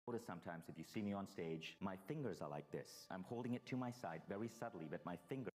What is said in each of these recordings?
Notice sometimes if you see me on stage, my fingers are like this. I'm holding it to my side very subtly, but my finger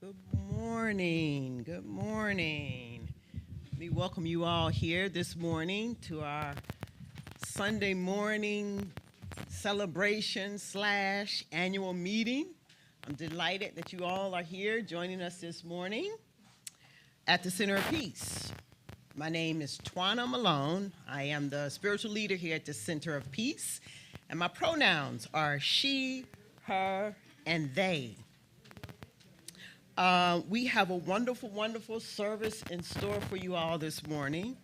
Good morning. Good morning. Let me welcome you all here this morning to our Sunday morning celebration / annual meeting. I'm delighted that you all are here joining us this morning at the Center of Peace. My name is Twana Malone. I am the spiritual leader here at the Center of Peace, and my pronouns are she, her, and they. We have a wonderful, wonderful service in store for you all this morning.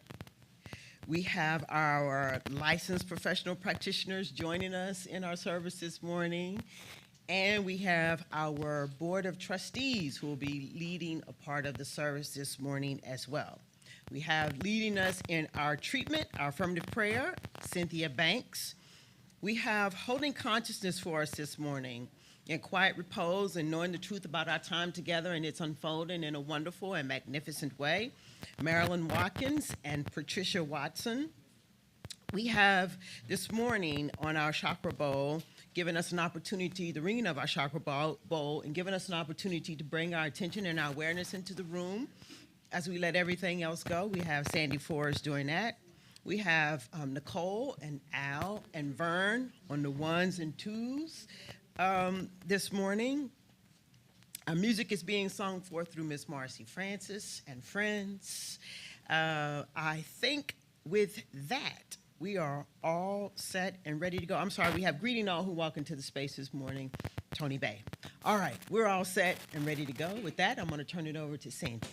We have our licensed professional practitioners joining us in our service this morning. And we have our Board of Trustees who will be leading a part of the service this morning as well. We have leading us in our treatment, our affirmative prayer, Cynthia Banks. We have holding consciousness for us this morning, in quiet repose and knowing the truth about our time together and it's unfolding in a wonderful and magnificent way, Marilyn Watkins and Patricia Watson. We have this morning on our chakra bowl given us an opportunity, the ringing of our chakra bowl, and given us an opportunity to bring our attention and our awareness into the room as we let everything else go. We have Sandy Forrest doing that. We have Nicole and Al and Vern on the ones and twos. This morning, our music is being sung forth through Miss Marcy Francis and friends. I think with that, we are all set and ready to go. I'm sorry, we have greeting all who walk into the space this morning, Tony Bay. All right, we're all set and ready to go. With that, I'm gonna turn it over to Sandy.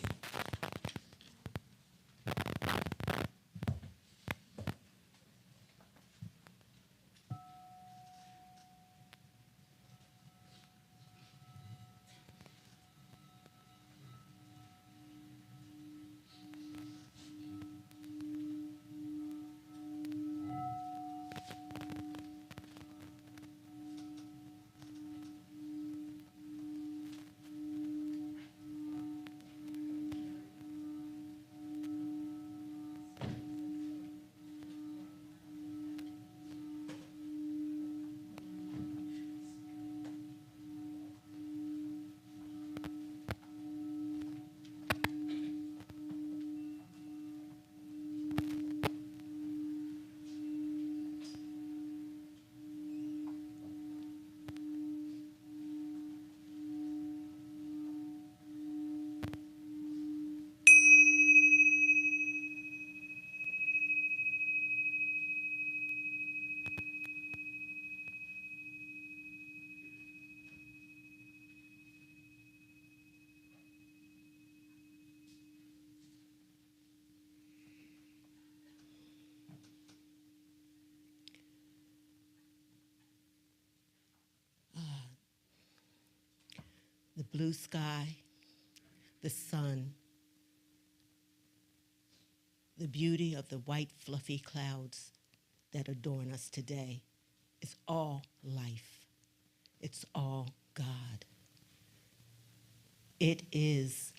The blue sky, the sun, the beauty of the white fluffy clouds that adorn us today is all life. It's all God. It is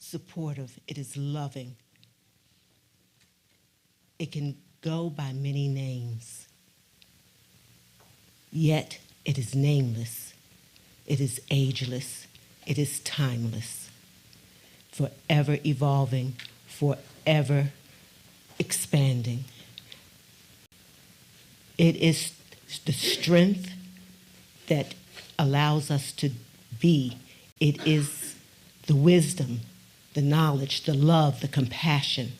supportive. It is loving. It can go by many names. Yet it is nameless, it is ageless, it is timeless, forever evolving, forever expanding. It is the strength that allows us to be. It is the wisdom, the knowledge, the love, the compassion,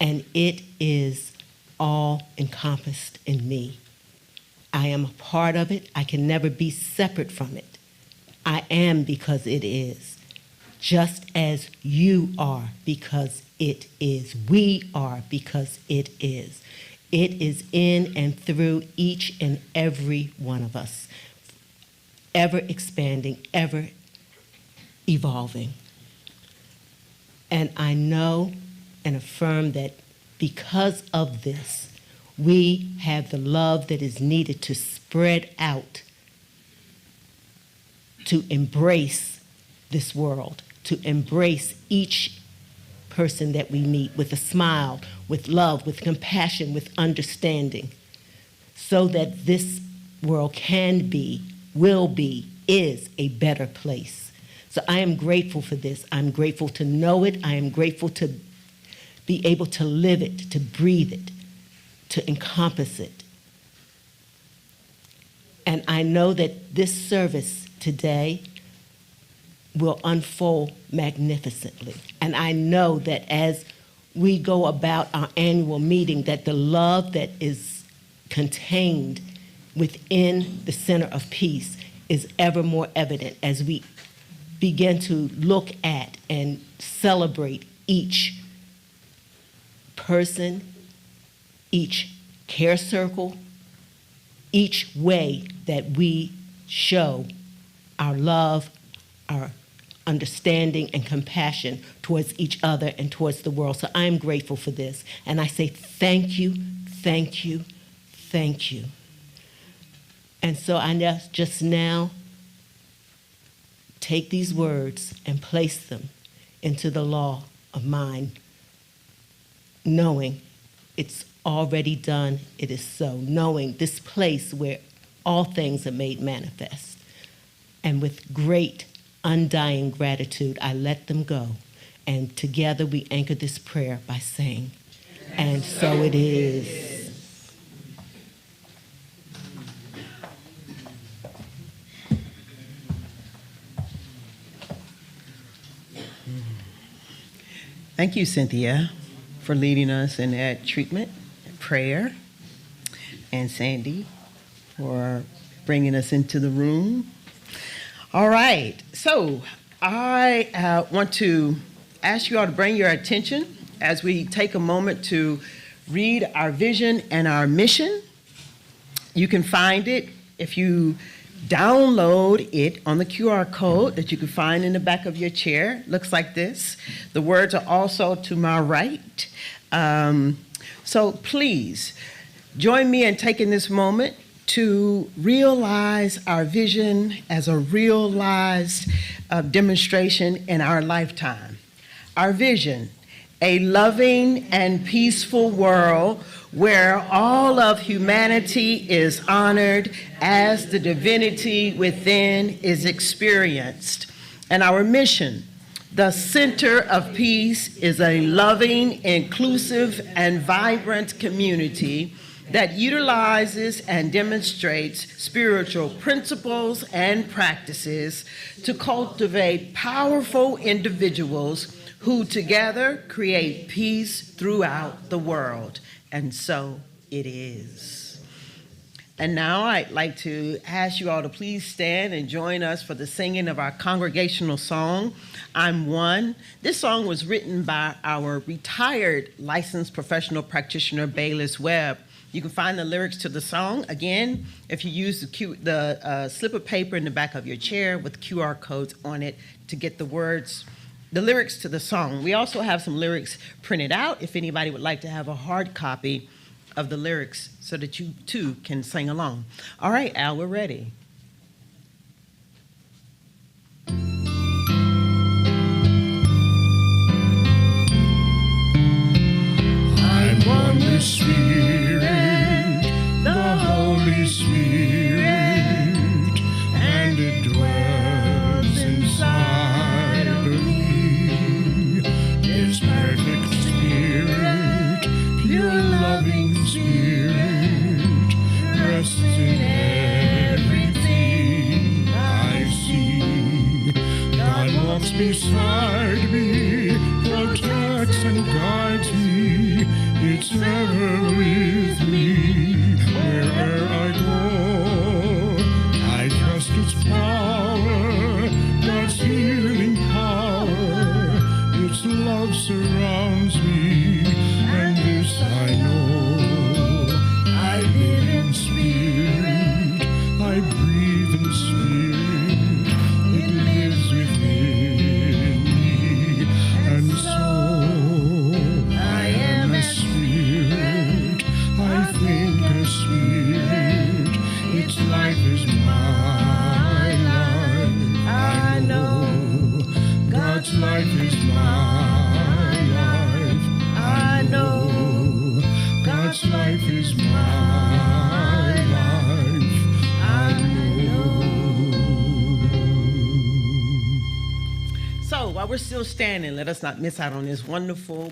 and it is all encompassed in me. I am a part of it. I can never be separate from it. I am because it is, just as you are because it is. We are because it is. It is in and through each and every one of us, ever expanding, ever evolving. And I know and affirm that because of this, we have the love that is needed to spread out, to embrace this world, to embrace each person that we meet with a smile, with love, with compassion, with understanding, so that this world can be will be, is a better place. So I am grateful for this. I'm grateful to know it. I am grateful to be able to live it, to breathe it, to encompass it. And I know that this service today will unfold magnificently. And I know that as we go about our annual meeting, that the love that is contained within the Center of Peace is ever more evident as we begin to look at and celebrate each person, each care circle, each way that we show our love, our understanding and compassion towards each other and towards the world. So I am grateful for this. And I say thank you, thank you, thank you. And so I just now take these words and place them into the law of mind, knowing it's already done, it is so, knowing this place where all things are made manifest. And with great undying gratitude, I let them go. And together we anchor this prayer by saying, and so it is. Thank you, Cynthia, for leading us in that treatment, prayer, and Sandy for bringing us into the room. All right, so I want to ask you all to bring your attention as we take a moment to read our vision and our mission. You can find it if you download it on the QR code that you can find in the back of your chair. Looks like this. The words are also to my right. So please join me in taking this moment to realize our vision as a realized demonstration in our lifetime. Our vision, a loving and peaceful world where all of humanity is honored as the divinity within is experienced. And our mission, the Center of Peace, is a loving, inclusive, and vibrant community that utilizes and demonstrates spiritual principles and practices to cultivate powerful individuals who together create peace throughout the world. And so it is. And now I'd like to ask you all to please stand and join us for the singing of our congregational song, I'm One. This song was written by our retired licensed professional practitioner, Bayless Webb. You can find the lyrics to the song, again, if you use the slip of paper in the back of your chair with QR codes on it to get the words, the lyrics to the song. We also have some lyrics printed out if anybody would like to have a hard copy of the lyrics so that you too can sing along. All right, Al, we're ready. I'm one with Spirit, the Holy Spirit, and it dwells inside of me. This perfect Spirit, pure loving Spirit, rests in everything I see. God walks beside me, protects and guides me. It's ever with me wherever I go. I trust its power, God's healing power. Its love surrounds me, and this I know. I live in spirit, I breathe in spirit. It lives within me, and so I am a spirit, I think a spirit. Its life is my life. I know God's life is my life. I know God's life is my life. I know. while we're still standing, let us not miss out on this wonderful,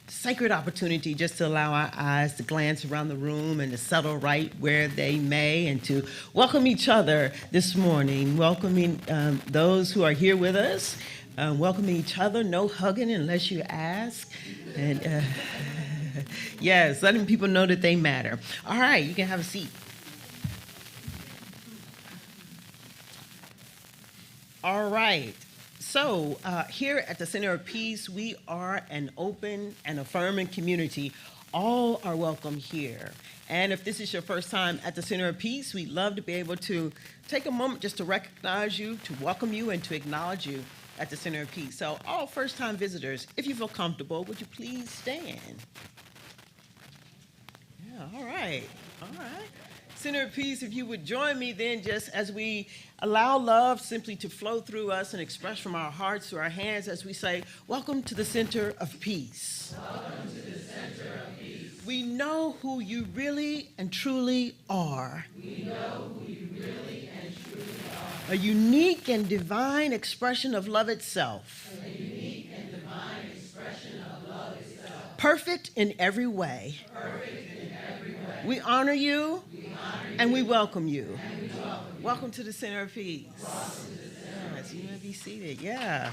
sacred opportunity just to allow our eyes to glance around the room and to settle right where they may, and to welcome each other this morning, welcoming those who are here with us, welcoming each other, no hugging unless you ask, and yes, letting people know that they matter. All right, you can have a seat. All right. So here at the Center of Peace, we are an open and affirming community. All are welcome here. And if this is your first time at the Center of Peace, we'd love to be able to take a moment just to recognize you, to welcome you, and to acknowledge you at the Center of Peace. So all first-time visitors, if you feel comfortable, would you please stand? Yeah, all right. Center of Peace, if you would join me then, just as we allow love simply to flow through us and express from our hearts to our hands as we say, welcome to the Center of Peace. Welcome to the Center of Peace. We know who you really and truly are. We know who you really and truly are. A unique and divine expression of love itself. A unique and divine expression of love itself. Perfect in every way. Perfect in every way. We honor you. And we welcome you. Welcome to the Center of Peace. Yes, you may be seated. Yeah.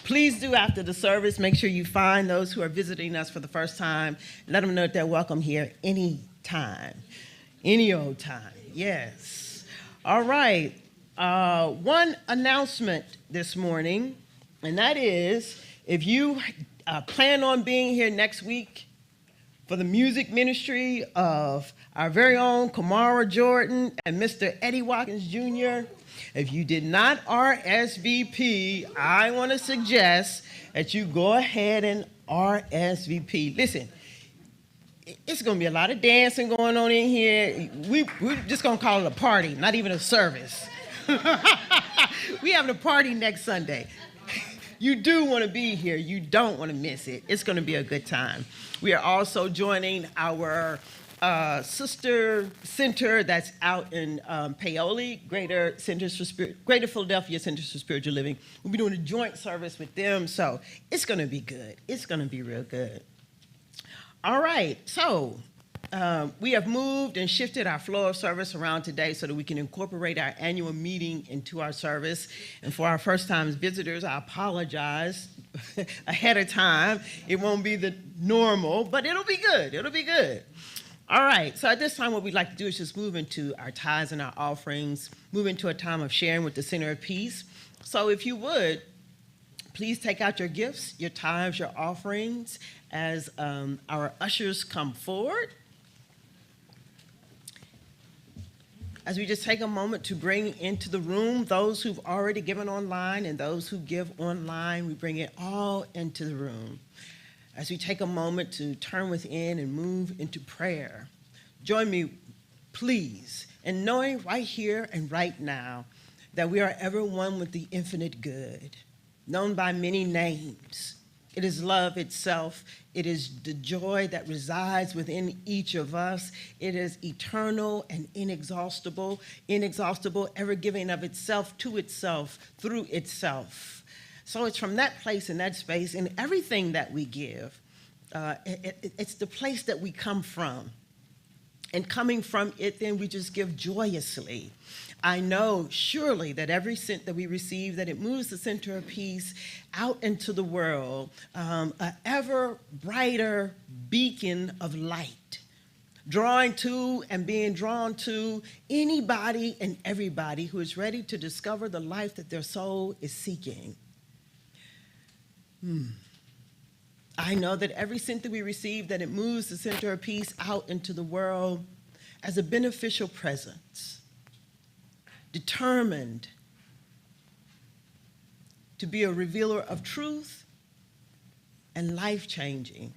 Please do, after the service, make sure you find those who are visiting us for the first time. Let them know that they're welcome here any time, any old time. Yes. All right. One announcement this morning, and that is if you plan on being here next week for the music ministry of our very own Kamara Jordan and Mr. Eddie Watkins Jr. If you did not RSVP, I want to suggest that you go ahead and RSVP. Listen, it's going to be a lot of dancing going on in here. We're just going to call it a party, not even a service. We having a party next Sunday. You do want to be here. You don't want to miss it. It's going to be a good time. We are also joining our sister center that's out in Paoli, Greater Philadelphia Centers for Spiritual Living. We'll be doing a joint service with them, so it's going to be good. It's going to be real good. All right, so we have moved and shifted our flow of service around today so that we can incorporate our annual meeting into our service. And for our first-time visitors, I apologize ahead of time. It won't be the normal, but it'll be good. It'll be good. All right, so at this time, what we'd like to do is just move into our tithes and our offerings, move into a time of sharing with the Center of Peace. So if you would, please take out your gifts, your tithes, your offerings, as our ushers come forward. As we just take a moment to bring into the room those who've already given online and those who give online, we bring it all into the room. As we take a moment to turn within and move into prayer, join me, please, in knowing right here and right now that we are ever one with the infinite good, known by many names. It is love itself. It is the joy that resides within each of us. It is eternal and inexhaustible, ever giving of itself to itself, through itself. So it's from that place and that space and everything that we give. It's the place that we come from. And coming from it, then we just give joyously. I know surely that every cent that we receive, that it moves the Center of Peace out into the world, an ever brighter beacon of light, drawing to and being drawn to anybody and everybody who is ready to discover the life that their soul is seeking. I know that every cent that we receive, that it moves the Center of Peace out into the world as a beneficial presence, determined to be a revealer of truth and life-changing.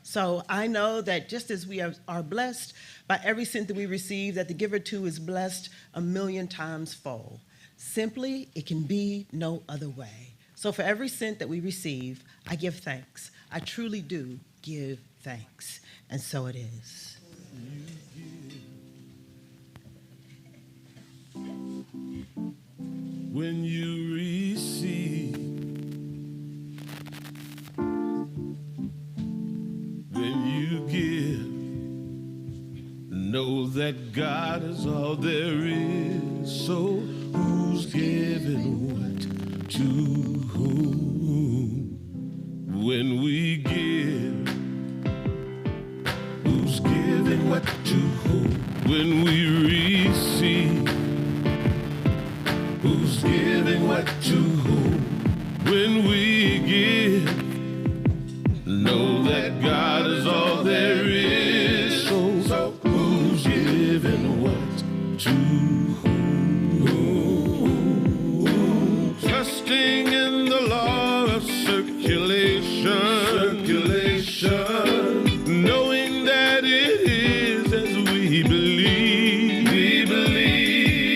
So I know that just as we are blessed by every cent that we receive, that the giver too is blessed 1,000,000 times fold. Simply, it can be no other way. So for every cent that we receive, I give thanks. I truly do give thanks. And so it is. when you receive, when you give, know that God is all there is. So who's giving what to whom? When we give, who's giving what to whom? When we receive, who's giving what to whom? When we give, know that God is all there is. So who's giving what to whom? Trusting in the law of circulation, knowing that it is as we believe.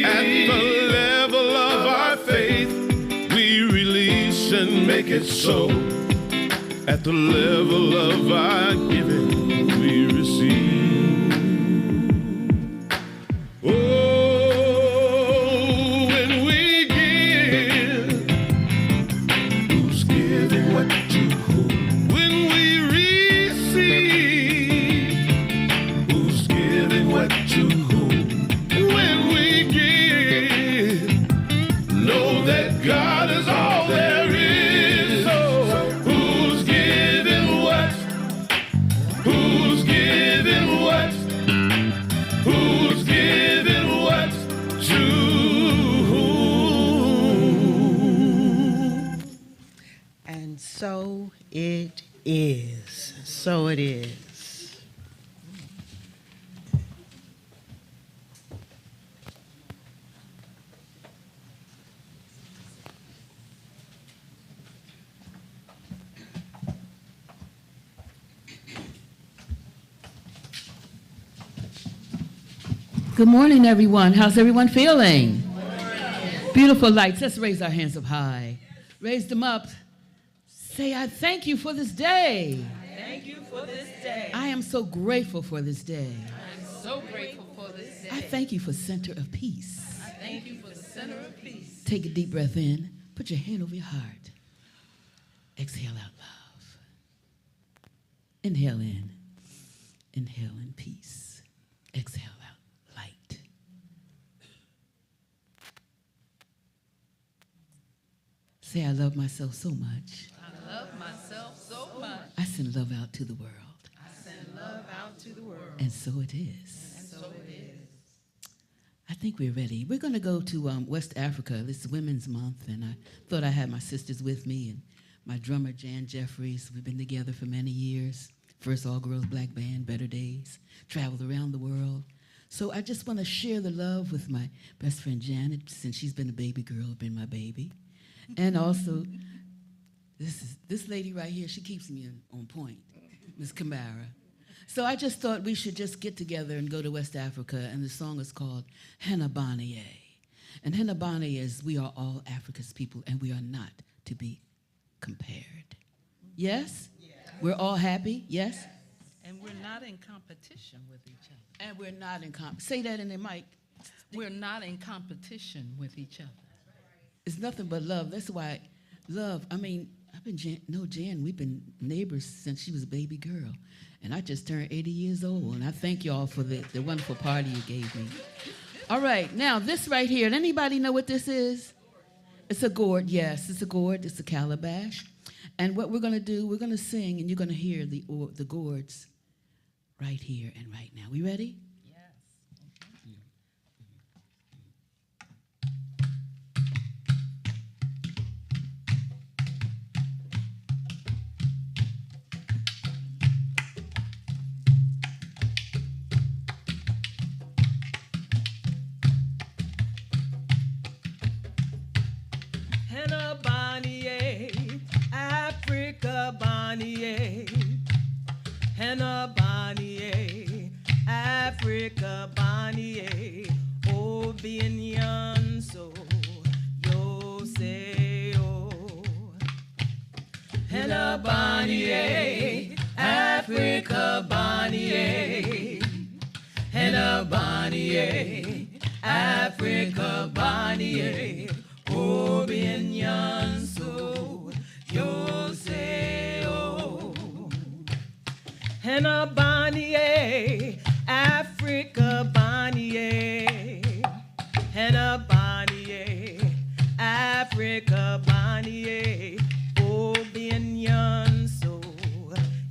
At the level of our faith, we release and make it so. At the level of our giving, we receive. Oh, when we give, who's giving what to whom? When we receive, who's giving what to whom? When we give, know that God is all there is. So who's giving what? Who's giving what? Who's giving what to whom? And so it is. So it is. Good morning, everyone. How's everyone feeling? Beautiful lights. Let's raise our hands up high. Raise them up. Say, I thank you for this day. Thank you for this day. I am so grateful for this day. I'm so grateful for this day. I thank you for center of peace. I thank you for the center of peace. Take a deep breath in. Put your hand over your heart. Exhale out love. Inhale in. Inhale in peace. Exhale out light. Say, I love myself so much. I love myself so much. I send love out to the world. I send love out to the world. And so it is. And so it is. I think we're ready. We're going to go to West Africa. This is Women's Month, and I thought I had my sisters with me and my drummer, Jan Jeffries. We've been together for many years. First all-girls black band, Better Days. Traveled around the world. So I just want to share the love with my best friend, Janet, since she's been a baby girl, been my baby. And also, this lady right here, she keeps me on point, Miss Kamara. So I just thought we should just get together and go to West Africa, and the song is called Henabaniye. And Henabaniye is, we are all Africa's people, and we are not to be compared. Yes? We're all happy, yes? And we're not in competition with each other. And we're not in say that in the mic. We're not in competition with each other. It's nothing but love. That's why love, I mean, I've been, Jan, we've been neighbors since she was a baby girl. And I just turned 80 years old. And I thank y'all for the wonderful party you gave me. All right, now this right here, does anybody know what this is? It's a gourd, yes, it's a gourd, it's a calabash. And what we're gonna do, we're gonna sing and you're gonna hear the gourds right here and right now. We ready? Africa Baniye, Henna Baniye, Africa Baniye, Obinyan so, yo say oh. Henna Baniye, Africa Baniye, Henna Baniye, Africa Baniye, oh. nyanso yoseo. Hena banie, Africa banie. Hena banie, Africa banie. Obien nyanso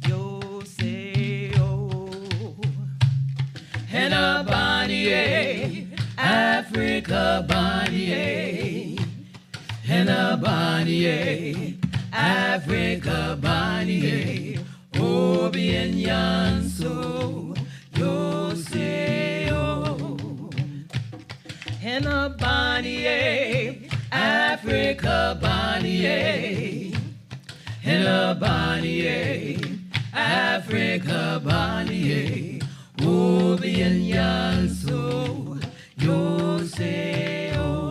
yoseo. Hena banie, Africa banie. Hena banie, Africa banie. Obien nyanso yoseo. Hena banie, Africa banie. Hena banie, Africa banie. Obien nyanso yoseo.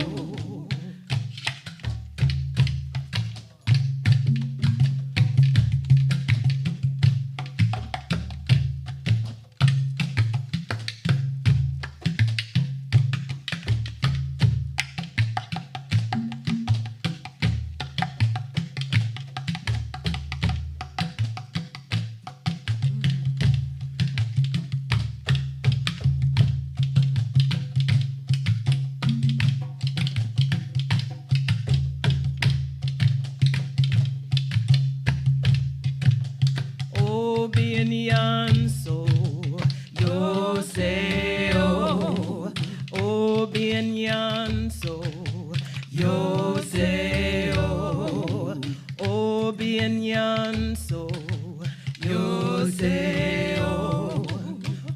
Obienyanso yoseo. Obienyanso yoseo. Obienyanso yoseo.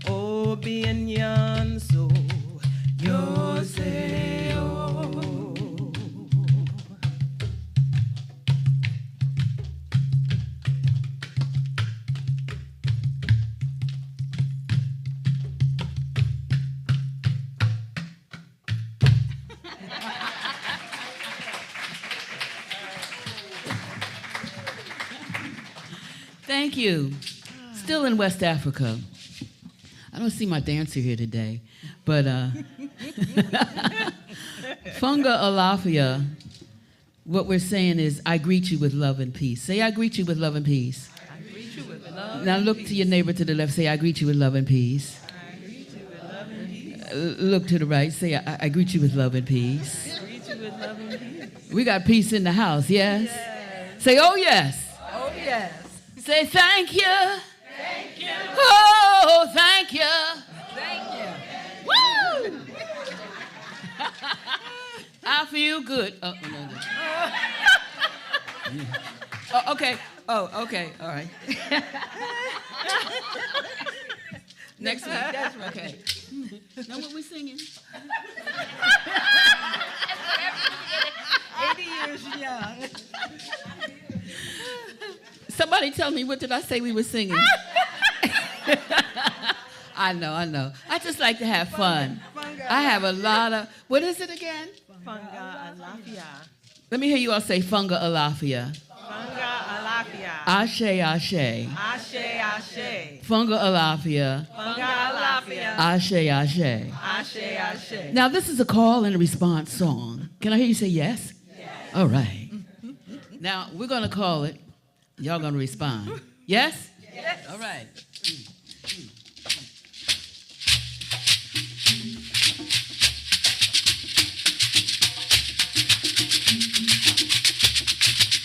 Obienyanso yoseo. Thank you. Still in West Africa. I don't see my dancer here today, but Funga Alafia, what we're saying is, I greet you with love and peace. Say, I greet you with love and peace. I greet you with love. Now look to your neighbor to the left. Say, I greet you with love and peace. I greet you with love and peace. Look to the right. Say, I greet you with love and peace. I greet you with love and peace. We got peace in the house, yes? Yes. Say, oh, yes. Oh, yes. Say, thank you. Thank you. Oh, thank you. Thank you. Woo! I feel good. Oh, no, no. Oh, okay. Oh, okay. All right. Next week. That's right. Okay. Now what we singing? 80 years young. Somebody tell me, what did I say we were singing? I know. I just like to have fun. I have a lot of, what is it again? Funga alafia. Let me hear you all say Funga Alafia. Funga alafia. Ashe, ashe. Ashe, ashe. Funga Alafia. Funga alafia. Ashe, ashe. Ashe, ashe. Now, this is a call and a response song. Can I hear you say yes? Yes. All right. Now, we're going to call it. Y'all going to respond. Yes? Yes. All right.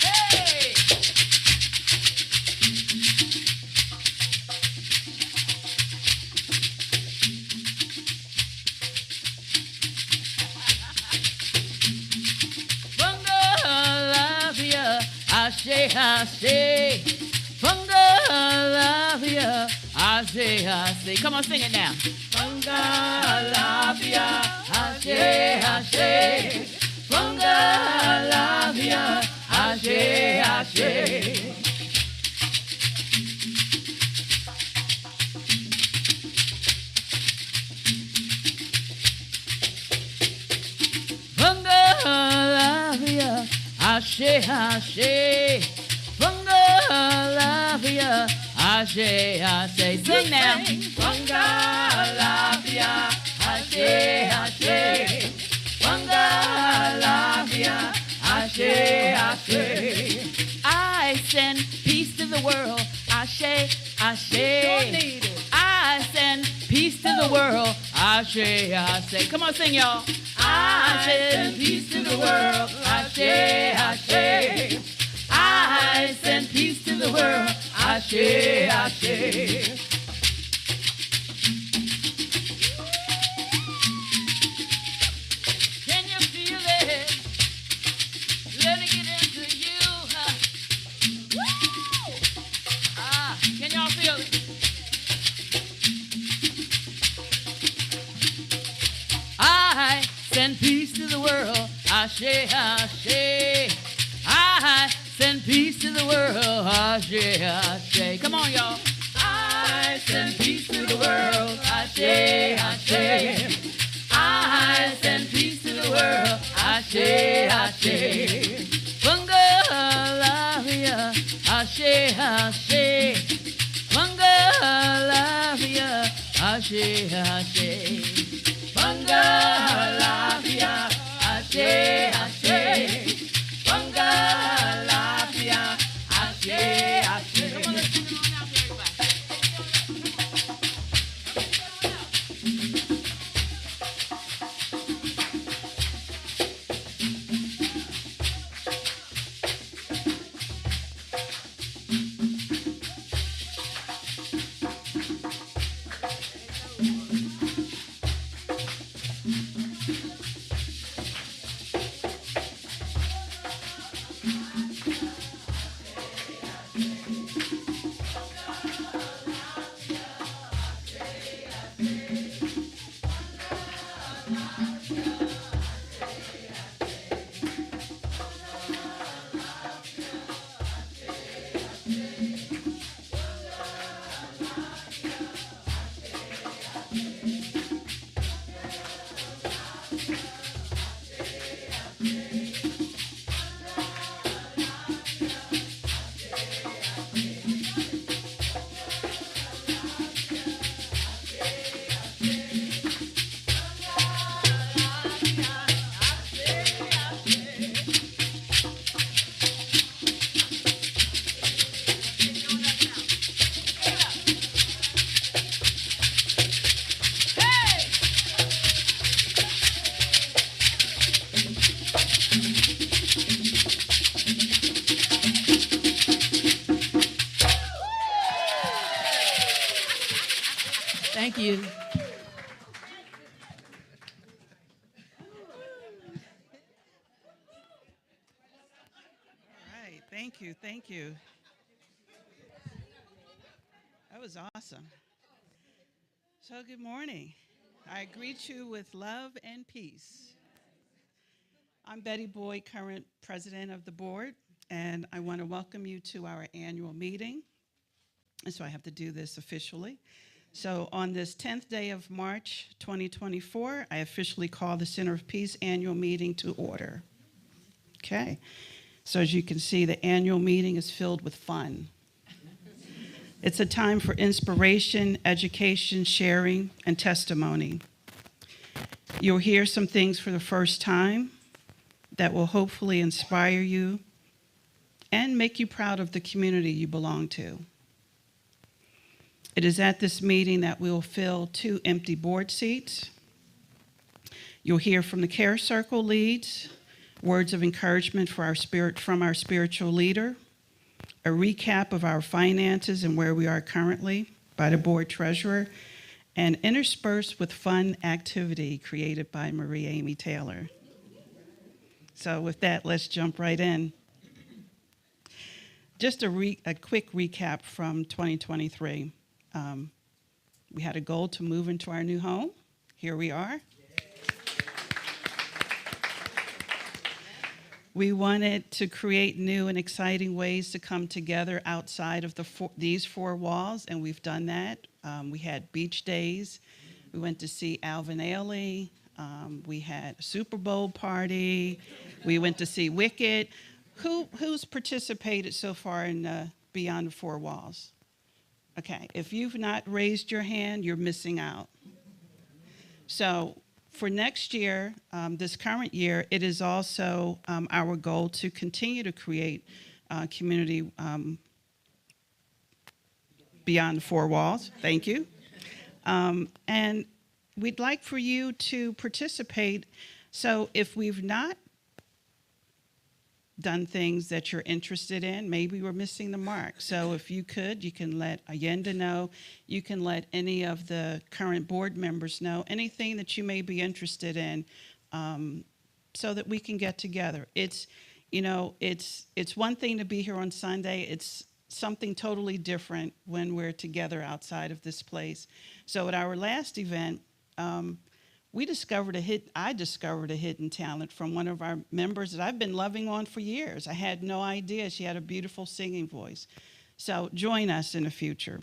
Hey! Funga Alafia, ashe, ashe. Funga Alafia, ashe, ashe. Come on, sing it now. Funga Alafia, ashe, ashe. Funga Alafia, ashe, ashe. Funga Alafia, ashe, ashe. Funga Alafia, ashe, ashe. Sing now. Funga Alafia, ashe, ashe. Funga Alafia, ashe, ashe, ashe. I send peace to the world, ashe, ashe. I send peace to the world, ashe, ashe. Come on, sing, y'all. I send peace to the world, ashe, ashe. I send peace to the world, ashe, ashe. Can you feel it? Let it get into you. Woo! Can y'all feel it? I send peace to the world, ashe, ashe. I send peace to the world, ashe, ashe. Come on, y'all. I send peace to the world, ashe, ashe. I send peace to the world, ashe, ashe. Bungalavia, ashe, ashe. Bungalavia, ashe, ashe. Bungalavia, ashe, ashe. Bungalavia, ashe, ashe. Come on, let's sing it on out there, everybody. Thank you. All right, thank you, thank you. That was awesome. So good morning. I greet you with love and peace. I'm Betty Boyd, current president of the board, and I want to welcome you to our annual meeting. And so I have to do this officially. So on this 10th day of March 2024, I officially call the Center of Peace annual meeting to order. Okay. So as you can see, the annual meeting is filled with fun. It's a time for inspiration, education, sharing, and testimony. You'll hear some things for the first time that will hopefully inspire you and make you proud of the community you belong to. It is at this meeting that we will fill 2 empty board seats. You'll hear from the Care Circle leads, words of encouragement from our spiritual leader, a recap of our finances and where we are currently by the board treasurer, and interspersed with fun activity created by Marie Amy Taylor. So with that, let's jump right in. Just a quick recap from 2023. We had a goal to move into our new home. Here we are. We wanted to create new and exciting ways to come together outside of these 4 walls, and we've done that. We had beach days. We went to see Alvin Ailey. We had a Super Bowl party. We went to see Wicked. Who's participated so far in Beyond the 4 Walls? Okay, if you've not raised your hand, you're missing out. So For next year, this current year, it is also our goal to continue to create community beyond the four walls. Thank you. And we'd like for you to participate. So if we've not done things that you're interested in, maybe we're missing the mark. So if you could, you can let Allende know, you can let any of the current board members know, anything that you may be interested in, so that we can get together. It's, you know, it's one thing to be here on Sunday. It's something totally different when we're together outside of this place. So at our last event, I discovered a hidden talent from one of our members that I've been loving on for years. I had no idea she had a beautiful singing voice. So join us in the future.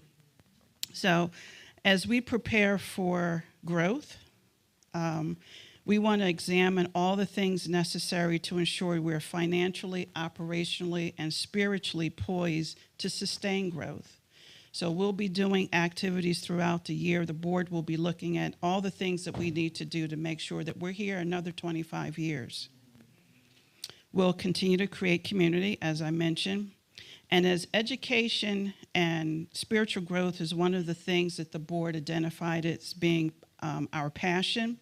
So as we prepare for growth, we want to examine all the things necessary to ensure we're financially, operationally, and spiritually poised to sustain growth. So we'll be doing activities throughout the year. The board will be looking at all the things that we need to do to make sure that we're here another 25 years. We'll continue to create community, as I mentioned. And as education and spiritual growth is one of the things that the board identified as being our passion,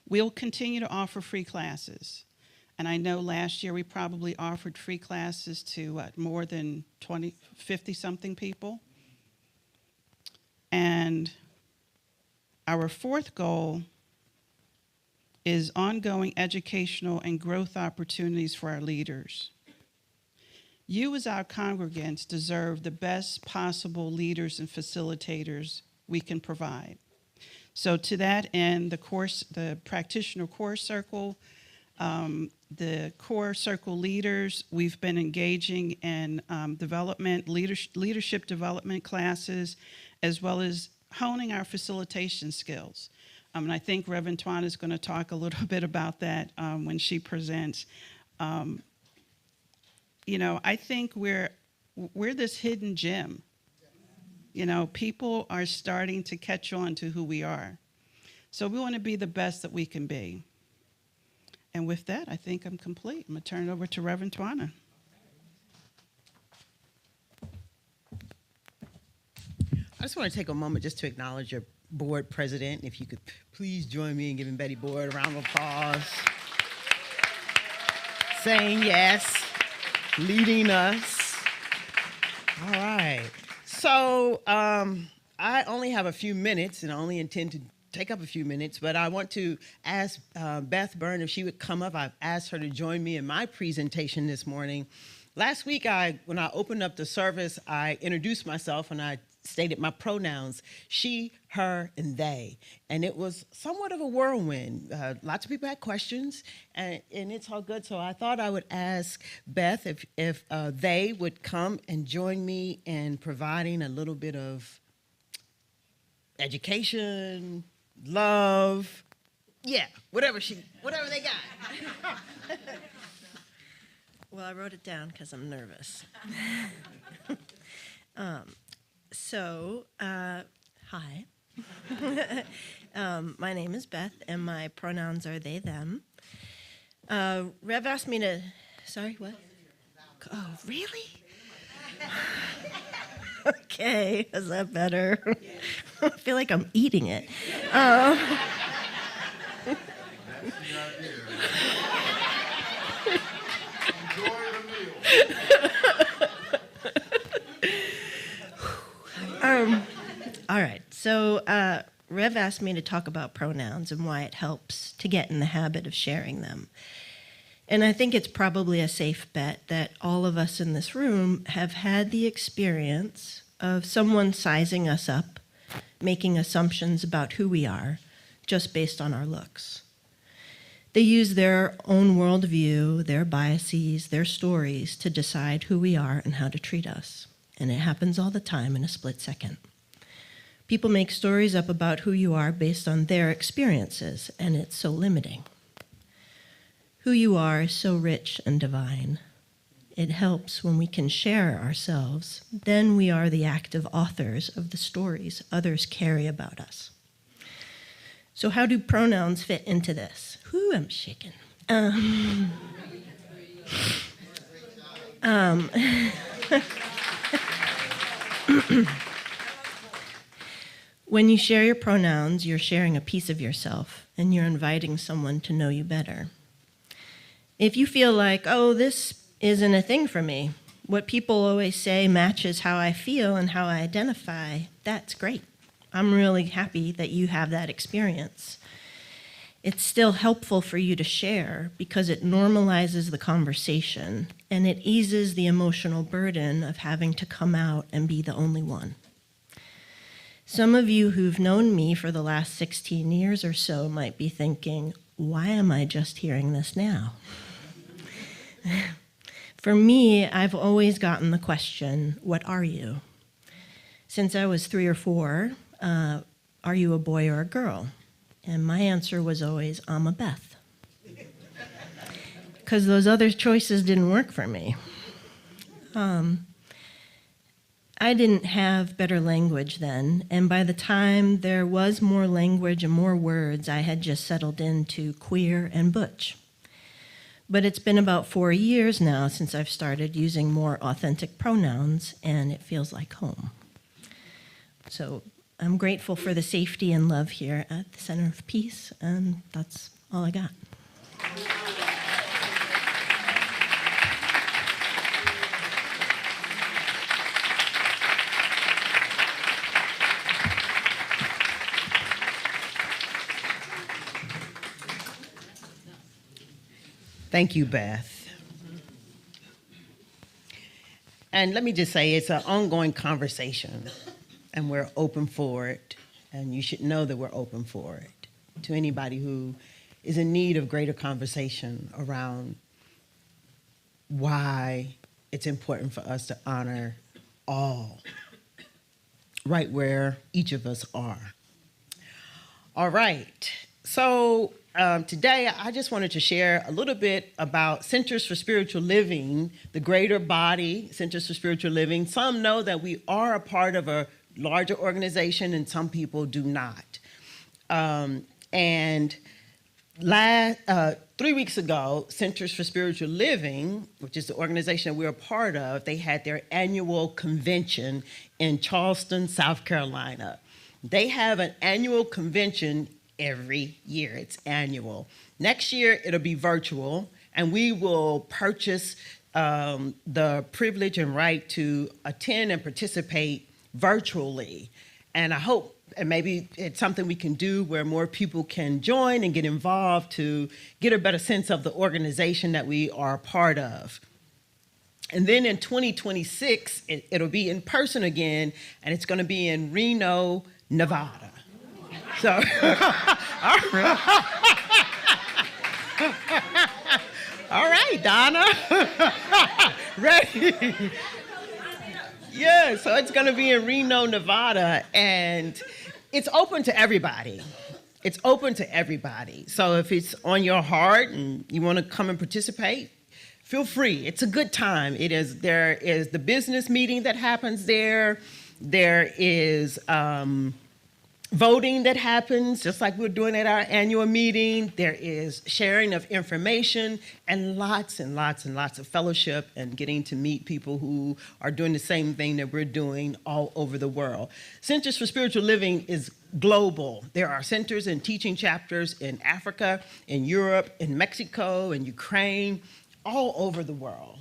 we'll continue to offer free classes. And I know last year we probably offered free classes to more than 50-something people. And our fourth goal is ongoing educational and growth opportunities for our leaders. You as our congregants deserve the best possible leaders and facilitators we can provide. So to that end, the practitioner core circle, the core circle leaders, we've been engaging in leadership development classes, as well as honing our facilitation skills. And I think Reverend Twana is going to talk a little bit about that when she presents. You know, I think we're this hidden gem. You know, people are starting to catch on to who we are. So we want to be the best that we can be. And with that, I think I'm complete. I'm going to turn it over to Reverend Twana. I just want to take a moment just to acknowledge your board president. If you could please join me in giving Betty Boyd a round of applause. Saying yes, leading us. All right. So I only have a few minutes, and I only intend to take up a few minutes, but I want to ask Beth Byrne if she would come up. I've asked her to join me in my presentation this morning. Last week, when I opened up the service, I introduced myself and I stated my pronouns, she, her, and they. And it was somewhat of a whirlwind. Lots of people had questions, and it's all good. So I thought I would ask Beth if they would come and join me in providing a little bit of education, love, yeah, whatever they got. Well, I wrote it down because I'm nervous. Hi. My name is Beth, and my pronouns are they, them. Rev asked me to, sorry, what? Oh, really? Okay, is that better? I feel like I'm eating it. All right, so Rev asked me to talk about pronouns and why it helps to get in the habit of sharing them. And I think it's probably a safe bet that all of us in this room have had the experience of someone sizing us up, making assumptions about who we are, just based on our looks. They use their own worldview, their biases, their stories to decide who we are and how to treat us. And it happens all the time in a split second. People make stories up about who you are based on their experiences, and it's so limiting. Who you are is so rich and divine. It helps when we can share ourselves. Then we are the active authors of the stories others carry about us. So how do pronouns fit into this? Whew, I'm shaking. When you share your pronouns, you're sharing a piece of yourself, and you're inviting someone to know you better. If you feel like, oh, this isn't a thing for me, what people always say matches how I feel and how I identify, that's great. I'm really happy that you have that experience. It's still helpful for you to share because it normalizes the conversation and it eases the emotional burden of having to come out and be the only one. Some of you who've known me for the last 16 years or so might be thinking, why am I just hearing this now? For me, I've always gotten the question, what are you? Since I was 3 or 4, are you a boy or a girl? And my answer was always, I'm a Beth. Because those other choices didn't work for me. I didn't have better language then, and by the time there was more language and more words, I had just settled into queer and butch. But it's been about 4 years now since I've started using more authentic pronouns, and it feels like home. So I'm grateful for the safety and love here at the Center of Peace, and that's all I got. Thank you, Beth. And let me just say, it's an ongoing conversation, and we're open for it, and you should know that we're open for it. To anybody who is in need of greater conversation around why it's important for us to honor all, right where each of us are. All right, so today, I just wanted to share a little bit about Centers for Spiritual Living, the greater body, Centers for Spiritual Living. Some know that we are a part of a larger organization, and some people do not. And 3 weeks ago, Centers for Spiritual Living, which is the organization that we're a part of, they had their annual convention in Charleston, South Carolina. They have an annual convention every year. It's annual. Next year, it'll be virtual, and we will purchase the privilege and right to attend and participate virtually. And I hope, and maybe it's something we can do where more people can join and get involved to get a better sense of the organization that we are a part of. And then in 2026, it'll be in person again, and it's going to be in Reno, Nevada. So, all right, Donna. Ready? Yeah, so it's going to be in Reno, Nevada, and it's open to everybody. It's open to everybody. So if it's on your heart and you want to come and participate, feel free. It's a good time. There is the business meeting that happens there. There is voting that happens, just like we're doing at our annual meeting. There is sharing of information and lots of fellowship and getting to meet people who are doing the same thing that we're doing all over the world. Centers for Spiritual Living is global. There are centers and teaching chapters in Africa, in Europe, in Mexico, in Ukraine, all over the world.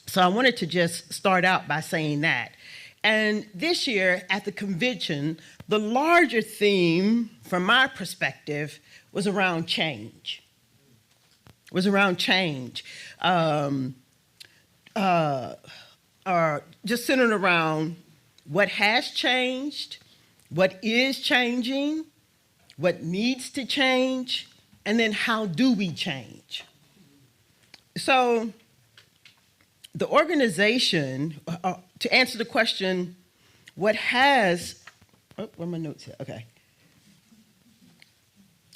So I wanted to just start out by saying that. And this year at the convention, the larger theme from my perspective was around change. Just centered around what has changed, what is changing, what needs to change, and then how do we change? So the organization, to answer the question, what has, where are my notes here? Okay.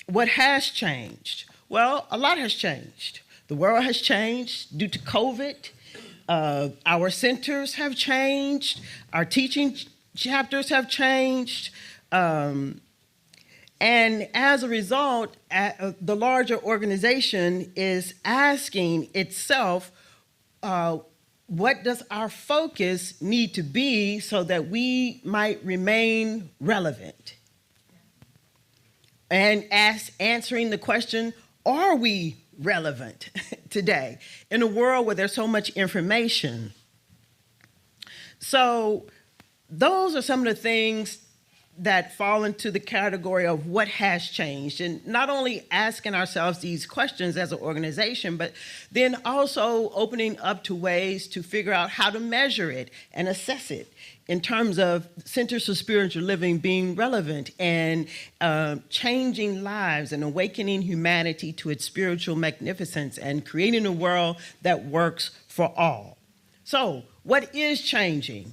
What has changed? Well, a lot has changed. The world has changed due to COVID. Our centers have changed. Our teaching chapters have changed. And as a result, the larger organization is asking itself, what does our focus need to be so that we might remain relevant? And answering the question, are we relevant today in a world where there's so much information? So those are some of the things that fall into the category of what has changed, and not only asking ourselves these questions as an organization, but then also opening up to ways to figure out how to measure it and assess it in terms of Centers for Spiritual Living being relevant and changing lives and awakening humanity to its spiritual magnificence and creating a world that works for all. So, what is changing?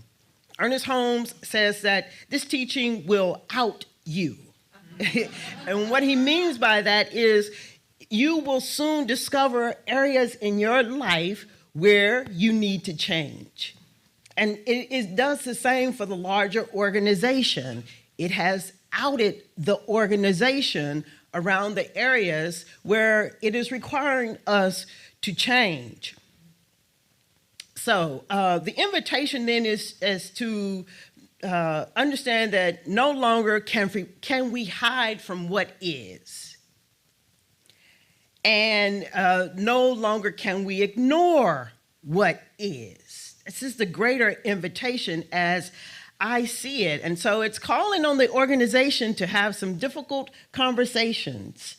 Ernest Holmes says that this teaching will out you. And what he means by that is you will soon discover areas in your life where you need to change. And it does the same for the larger organization. It has outed the organization around the areas where it is requiring us to change. So the invitation then is to understand that no longer can we hide from what is. And no longer can we ignore what is. This is the greater invitation as I see it. And so it's calling on the organization to have some difficult conversations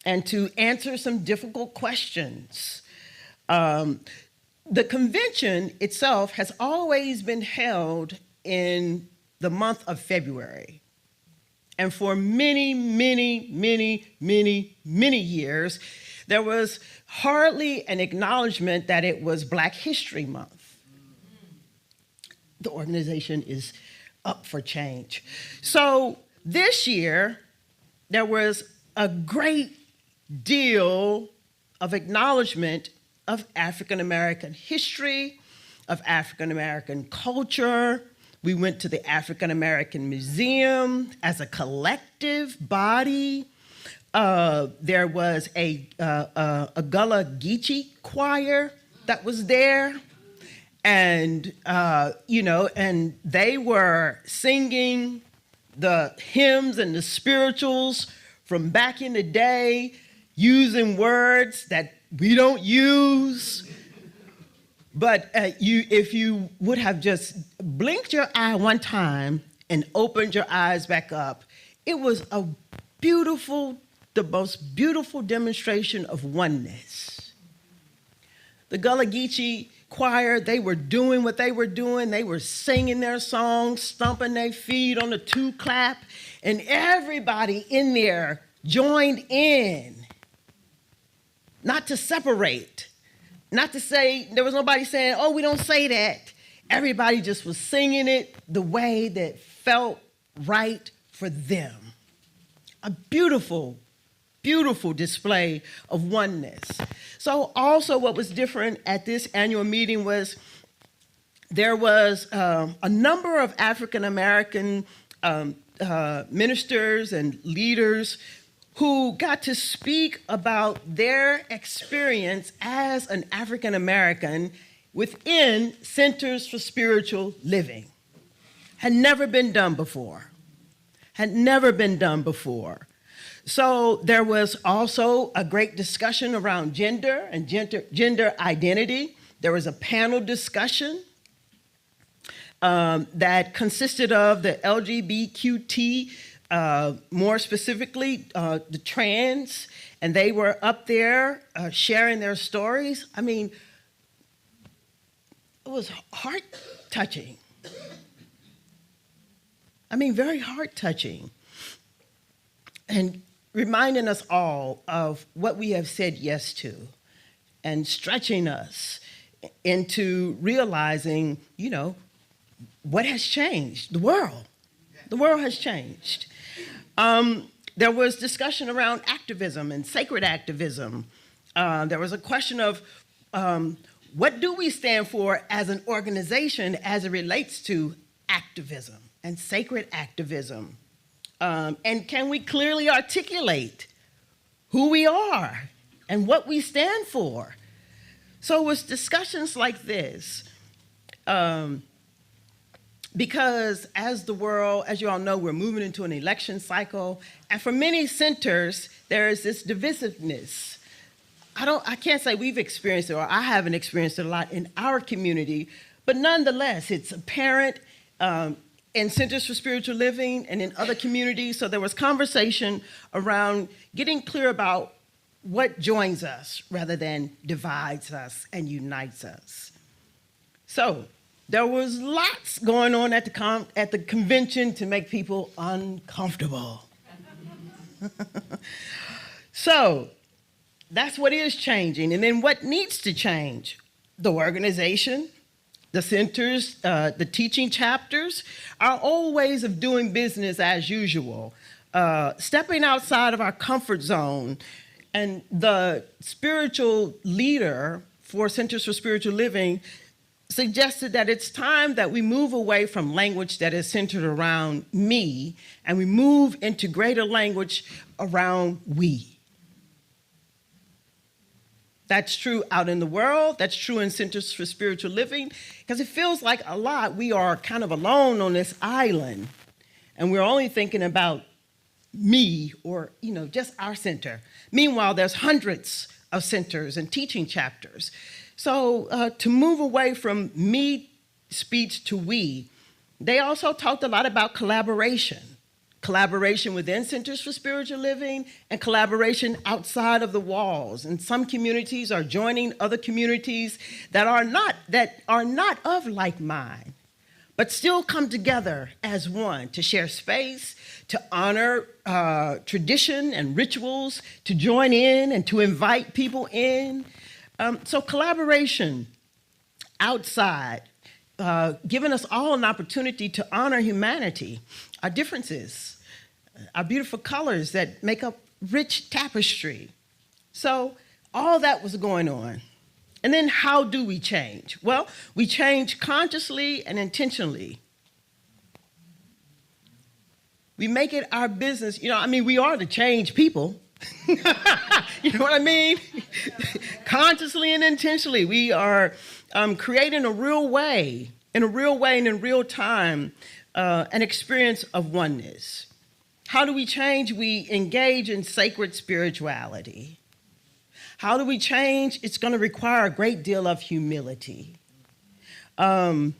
and to answer some difficult questions. The convention itself has always been held in the month of February. And for many, many, many, many, many years, there was hardly an acknowledgement that it was Black History Month. The organization is up for change. So this year, there was a great deal of acknowledgement of African American history, of African American culture. We went to the African American Museum as a collective body. There was a Gullah Geechee choir that was there. And, and they were singing the hymns and the spirituals from back in the day, using words that we don't use. But if you would have just blinked your eye one time and opened your eyes back up, it was a beautiful, the most beautiful demonstration of oneness. The Gullah Geechee choir, they were doing what they were doing. They were singing their songs, stomping their feet on the two clap, and everybody in there joined in. Not to separate, not to say, there was nobody saying, oh, we don't say that. Everybody just was singing it the way that felt right for them. A beautiful, beautiful display of oneness. So also what was different at this annual meeting was there was a number of African American ministers and leaders who got to speak about their experience as an African American within Centers for Spiritual Living. Had never been done before. Had never been done before. So there was also a great discussion around gender and gender identity. There was a panel discussion that consisted of the LGBTQ, more specifically the trans, and they were up there sharing their stories. I mean, it was heart-touching. I mean, very heart-touching. And reminding us all of what we have said yes to and stretching us into realizing, what has changed? The world. The world has changed. There was discussion around activism and sacred activism. There was a question of what do we stand for as an organization as it relates to activism and sacred activism? And can we clearly articulate who we are and what we stand for? So it's discussions like this, because as the world, as you all know, we're moving into an election cycle, and for many centers, there is this divisiveness. I can't say we've experienced it, or I haven't experienced it a lot in our community, but nonetheless, it's apparent in Centers for Spiritual Living and in other communities. So there was conversation around getting clear about what joins us rather than divides us and unites us. So there was lots going on at the convention to make people uncomfortable. So that's what is changing. And then what needs to change? The organization, the centers, the teaching chapters, our old ways of doing business as usual, stepping outside of our comfort zone. And the spiritual leader for Centers for Spiritual Living suggested that it's time that we move away from language that is centered around me, and we move into greater language around we. That's true out in the world, that's true in Centers for Spiritual Living, because it feels like a lot we are kind of alone on this island, and we're only thinking about me or, just our center. Meanwhile, there's hundreds of centers and teaching chapters. So to move away from me speech to we, they also talked a lot about collaboration within Centers for Spiritual Living and collaboration outside of the walls. And some communities are joining other communities that are not of like mind, but still come together as one to share space, to honor tradition and rituals, to join in and to invite people in. So collaboration outside, giving us all an opportunity to honor humanity, our differences, our beautiful colors that make up rich tapestry. So all that was going on. And then how do we change? Well, we change consciously and intentionally. We make it our business. We are the change people. You know what I mean? Consciously and intentionally, we are creating in a real way and in real time, an experience of oneness. How do we change? We engage in sacred spirituality. How do we change? It's going to require a great deal of humility, a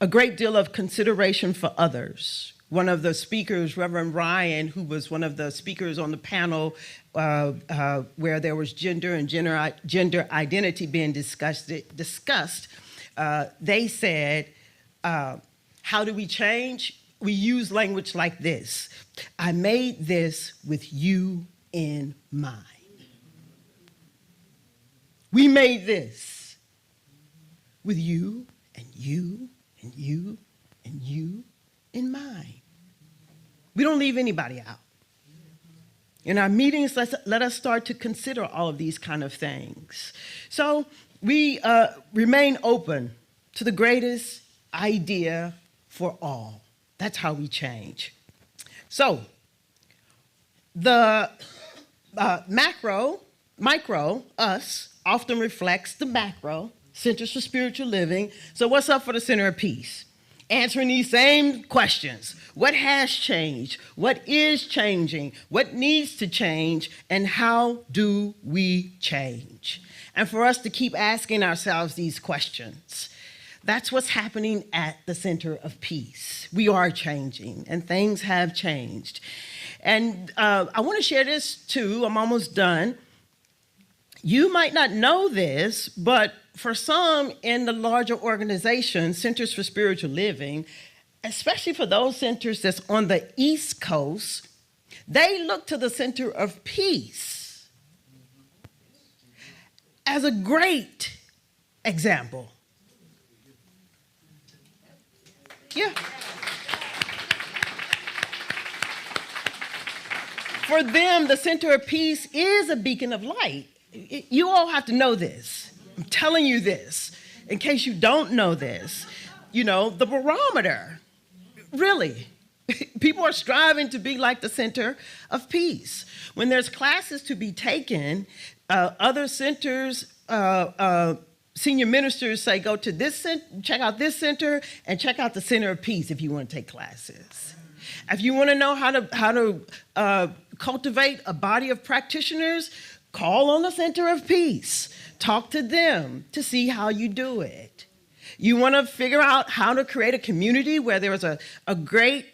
great deal of consideration for others. One of the speakers, Reverend Ryan, who was one of the speakers on the panel where there was gender and gender identity being discussed, they said, how do we change? We use language like this. I made this with you in mind. We made this with you and you and you and you in mind. We don't leave anybody out. In our meetings, let us start to consider all of these kind of things. So we remain open to the greatest idea for all. That's how we change. So the micro, us, often reflects the macro, Centers for Spiritual Living. So what's up for the Center of Peace? Answering these same questions. What has changed? What is changing? What needs to change? And how do we change? And for us to keep asking ourselves these questions. That's what's happening at the Center of Peace. We are changing, and things have changed. And I want to share this too. I'm almost done. You might not know this, but for some in the larger organization, Centers for Spiritual Living, especially for those centers that's on the East Coast, they look to the Center of Peace as a great example. Yeah. For them, the Center of Peace is a beacon of light. You all have to know this. I'm telling you this in case you don't know this. The barometer, really, People are striving to be like the center of peace. When there's classes to be taken, other centers, senior ministers say, go to this center, check out this center, and check out the Center of Peace if you want to take classes. If you want to know how to cultivate a body of practitioners, call on the Center of Peace. Talk to them to see how you do it. You want to figure out how to create a community where there is a great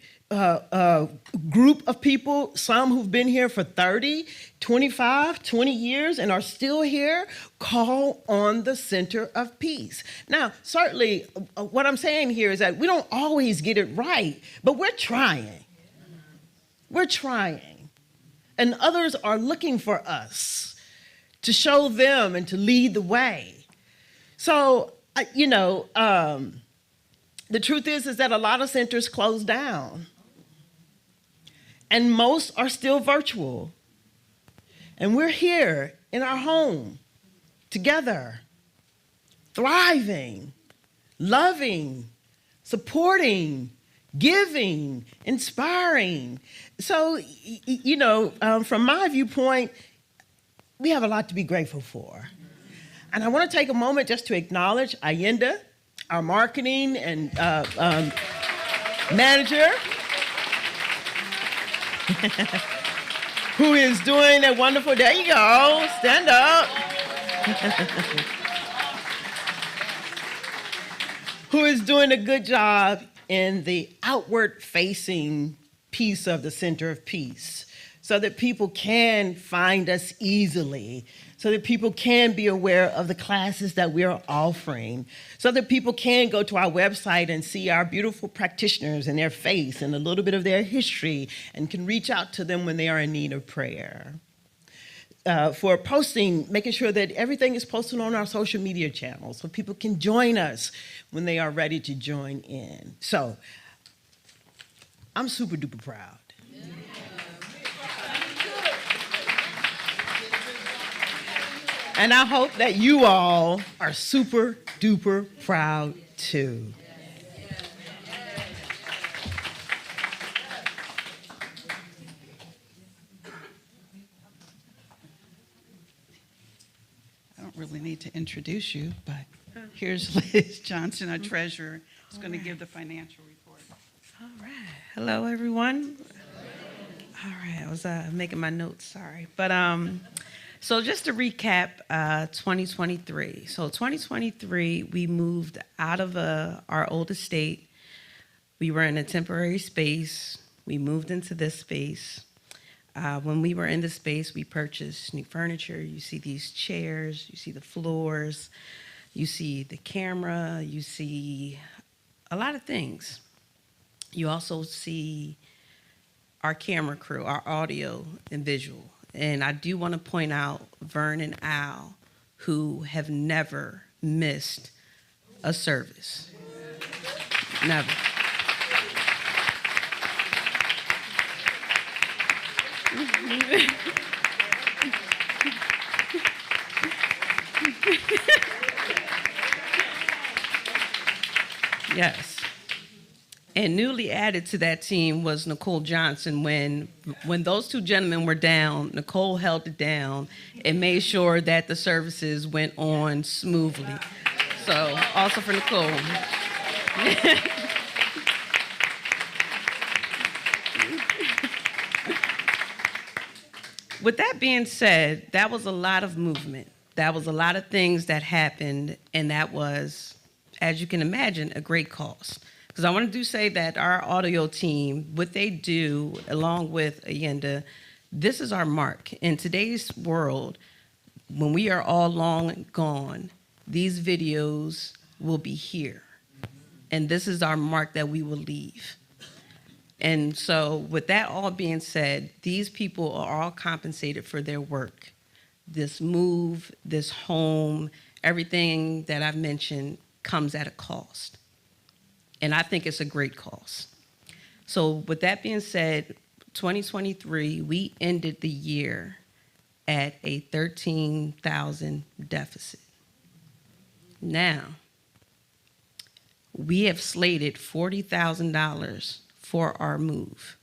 group of people, some who've been here for 30, 25, 20 years and are still here, call on the Center of Peace. Now, certainly what I'm saying here is that we don't always get it right, but we're trying. We're trying. And others are looking for us to show them and to lead the way. So, the truth is that a lot of centers closed down. And most are still virtual. And we're here in our home, together, thriving, loving, supporting, giving, inspiring. So, from my viewpoint, we have a lot to be grateful for. And I want to take a moment just to acknowledge Allende, our marketing and manager, who is doing a wonderful, there you go, stand up. Who is doing a good job in the outward facing piece of the Center of Peace so that people can find us easily, so that people can be aware of the classes that we are offering, so that people can go to our website and see our beautiful practitioners and their face and a little bit of their history and can reach out to them when they are in need of prayer. For posting, making sure that everything is posted on our social media channels so people can join us when they are ready to join in. So, I'm super duper proud. And I hope that you all are super duper proud too. I don't really need to introduce you, but here's Liz Johnson, our treasurer, who's going to give the financial report. All right. Hello, everyone. All right. I was making my notes, sorry. But so just to recap 2023. So 2023, we moved out of our old estate. We were in a temporary space. We moved into this space. When we were in the space, we purchased new furniture. You see these chairs, you see the floors, you see the camera, you see a lot of things. You also see our camera crew, our audio and visual. And I do want to point out Vern and Al, who have never missed a service. Never. Yes. And newly added to that team was Nicole Johnson. When those two gentlemen were down, Nicole held it down and made sure that the services went on smoothly. So also for Nicole. With that being said, that was a lot of movement. That was a lot of things that happened, and that was, as you can imagine, a great cost. Because I want to say that our audio team, what they do, along with Allende, this is our mark. In today's world, when we are all long gone, these videos will be here. And this is our mark that we will leave. And so with that all being said, these people are all compensated for their work. This move, this home, everything that I've mentioned comes at a cost. And I think it's a great cost. So with that being said, 2023, we ended the year at a 13,000 deficit. Now, we have slated $40,000 for our move.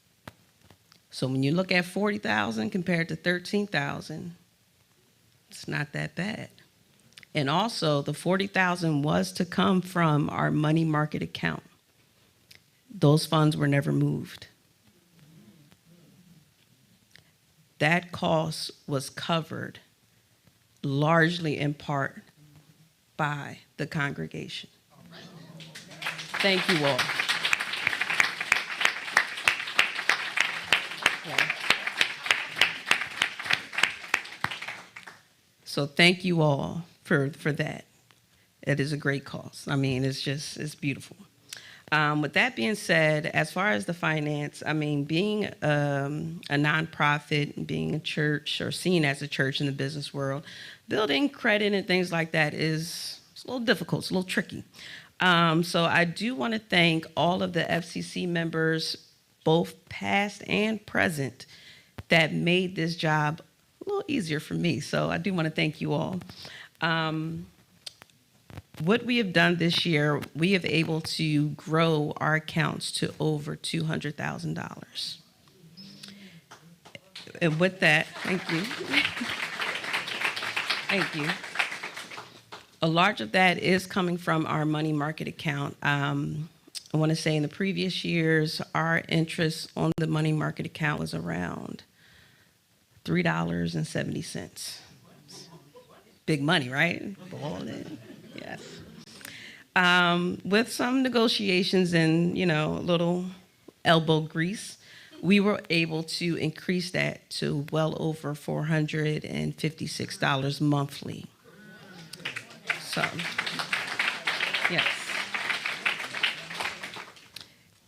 So when you look at 40,000 compared to 13,000, it's not that bad. And also the 40,000 was to come from our money market account. Those funds were never moved. That cost was covered largely in part by the congregation. Thank you all. So thank you all for that. It is a great cause. I mean, it's beautiful. With that being said, as far as the finance, I mean, being a nonprofit, being a church or seen as a church in the business world, building credit and things like that it's a little difficult. It's a little tricky. So I do want to thank all of the FCC members, both past and present, that made this job a little easier for me. So I do want to thank you all. What we have done this year, we have able to grow our accounts to over $200,000. And with that, thank you. Thank you. A large of that is coming from our money market account. I want to say in the previous years, our interest on the money market account was around $3.70. Big money, right? Yes. With some negotiations and, a little elbow grease, we were able to increase that to well over $456 monthly. So, yes.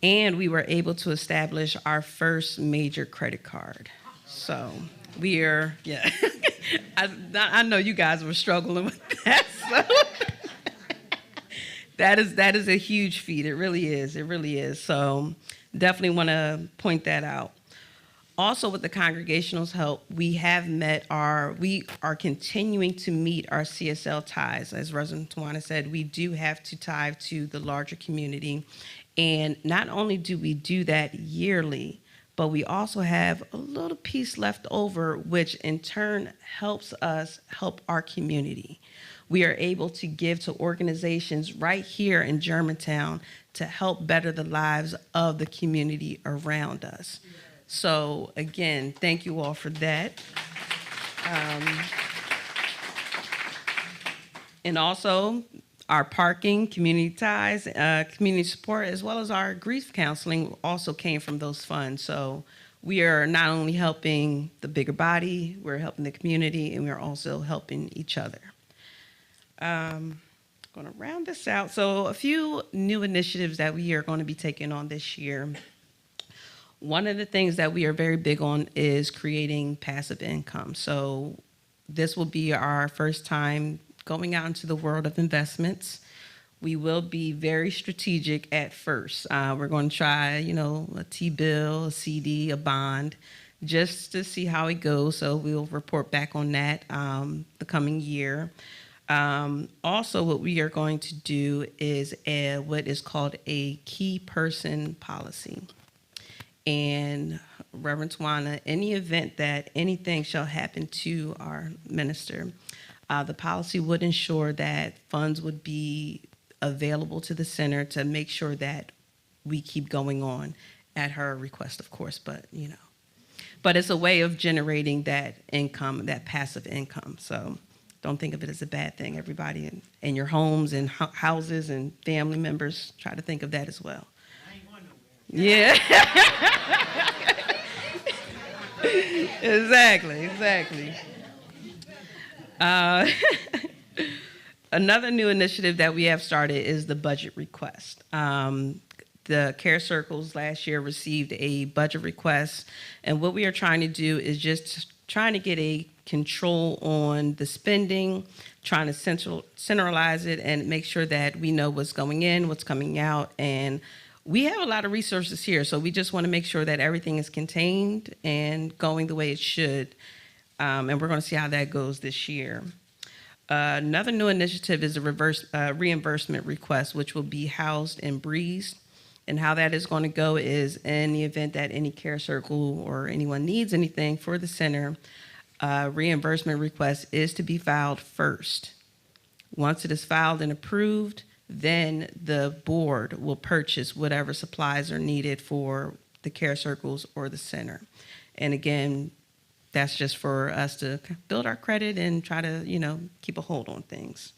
And we were able to establish our first major credit card. So we are, yeah. I know you guys were struggling with that. So that is a huge feat. It really is. It really is. So definitely want to point that out. Also, with the congregational's help, we are continuing to meet our CSL ties. As Reverend Tawana said, we do have to tie to the larger community. And not only do we do that yearly, but we also have a little piece left over, which in turn helps us help our community. We are able to give to organizations right here in Germantown to help better the lives of the community around us. So again, thank you all for that. And also our parking, community ties, community support, as well as our grief counseling also came from those funds. So we are not only helping the bigger body, we're helping the community, and we're also helping each other. I'm going to round this out. So a few new initiatives that we are going to be taking on this year. One of the things that we are very big on is creating passive income. So this will be our first time going out into the world of investments. We will be very strategic at first. We're going to try, a T-bill, a CD, a bond, just to see how it goes. So we'll report back on that the coming year. Also, what we are going to do is what is called a key person policy. And Reverend Tawana, any event that anything shall happen to our minister, the policy would ensure that funds would be available to the center to make sure that we keep going on at her request, of course, but it's a way of generating that income, that passive income. So don't think of it as a bad thing. Everybody in your homes and houses and family members, try to think of that as well. I ain't going nowhere. Yeah. Exactly. Another new initiative that we have started is the budget request. The Care Circles last year received a budget request, and what we are trying to do is just trying to get a control on the spending, trying to centralize it and make sure that we know what's going in, what's coming out, and we have a lot of resources here, so we just want to make sure that everything is contained and going the way it should, and we're going to see how that goes this year. Another new initiative is a reimbursement request, which will be housed in Breeze. And how that is going to go is in the event that any care circle or anyone needs anything for the center, reimbursement request is to be filed first. Once it is filed and approved, then the board will purchase whatever supplies are needed for the care circles or the center. And again, that's just for us to build our credit and try to, keep a hold on things.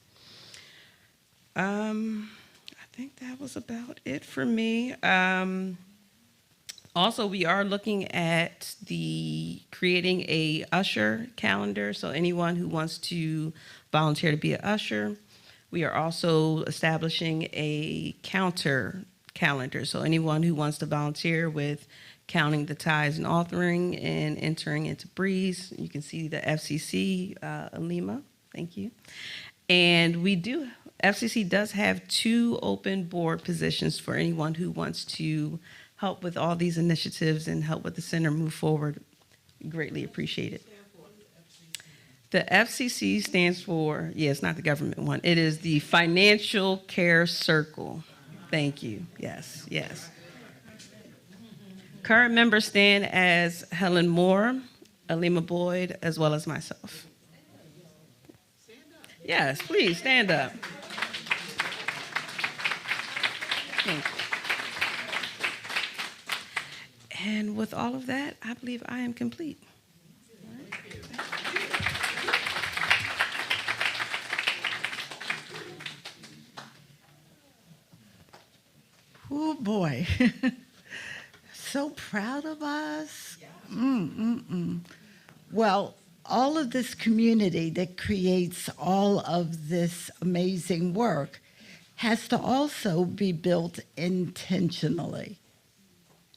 I think that was about it for me. Also, we are looking at creating a usher calendar. So anyone who wants to volunteer to be an usher. We are also establishing a counter calendar. So anyone who wants to volunteer with counting the tithes and offering and entering into Breeze, you can see the FCC, Alima, thank you. And FCC does have 2 open board positions for anyone who wants to help with all these initiatives and help with the center move forward. Greatly appreciate it. The FCC stands for, it's not the government one. It is the Financial Care Circle. Thank you. Yes. Current members stand as Helen Moore, Alima Boyd, as well as myself. Yes, please stand up. Thank you. And with all of that, I believe I am complete. Oh boy, so proud of us. Well, all of this community that creates all of this amazing work has to also be built intentionally.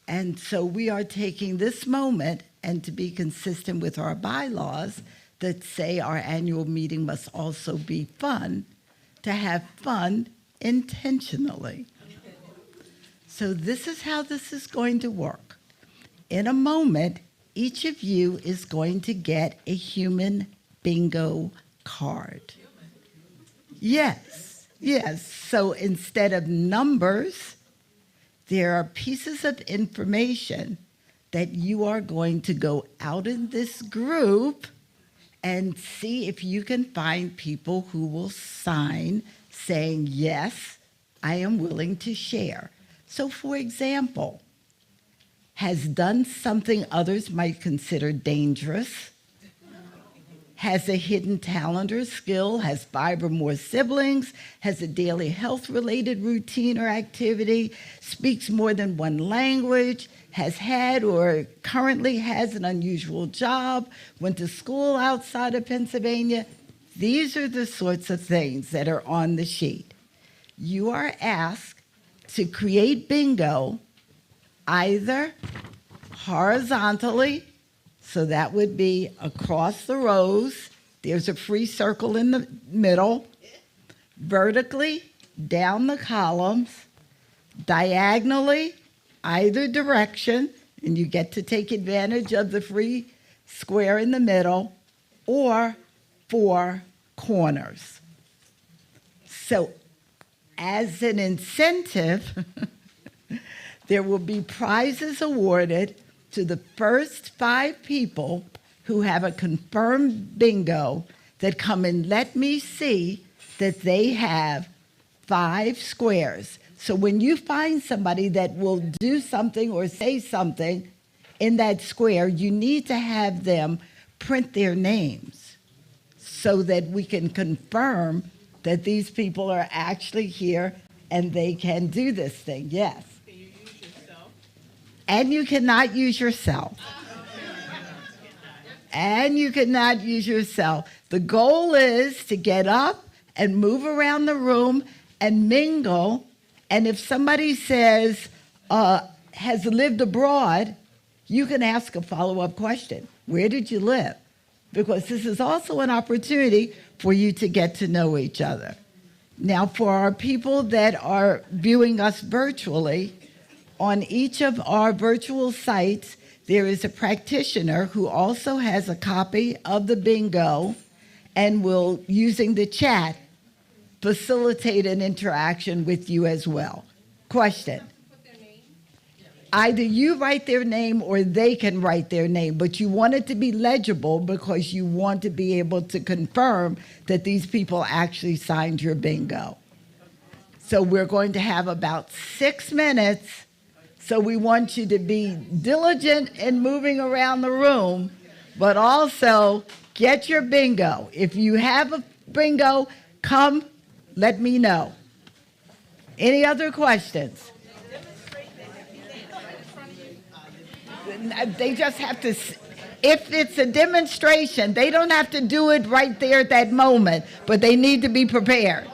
And so we are taking this moment, and to be consistent with our bylaws that say our annual meeting must also be fun, to have fun intentionally. So this is how this is going to work. In a moment, each of you is going to get a human bingo card. Yes. So instead of numbers, there are pieces of information that you are going to go out in this group and see if you can find people who will sign saying, yes, I am willing to share. So, for example, has done something others might consider dangerous, has a hidden talent or skill, has 5 or more siblings, has a daily health-related routine or activity, speaks more than 1 language, has had or currently has an unusual job, went to school outside of Pennsylvania. These are the sorts of things that are on the sheet. You are asked to create bingo either horizontally, so that would be across the rows, there's a free circle in the middle, vertically down the columns, diagonally either direction, and you get to take advantage of the free square in the middle, or 4 corners. So as an incentive, there will be prizes awarded to the first 5 people who have a confirmed bingo that come and let me see that they have 5 squares. So when you find somebody that will do something or say something in that square, you need to have them print their names so that we can confirm that these people are actually here and they can do this thing. Yes. Can you use yourself? And you cannot use yourself. And you cannot use yourself. The goal is to get up and move around the room and mingle. And if somebody says, has lived abroad, you can ask a follow-up question. Where did you live? Because this is also an opportunity for you to get to know each other. Now, for our people that are viewing us virtually, on each of our virtual sites, there is a practitioner who also has a copy of the bingo and will, using the chat, facilitate an interaction with you as well. Question? Put their name either you write their name or they can write their name, but you want it to be legible because you want to be able to confirm that these people actually signed your bingo. So we're going to have about 6 minutes. So we want you to be diligent in moving around the room, but also get your bingo. If you have a bingo, come, let me know. Any other questions? They just have to, if it's a demonstration, they don't have to do it right there at that moment, but they need to be prepared.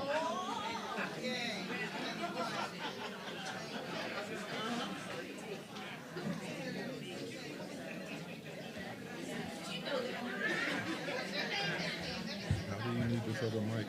How do you need this other mic?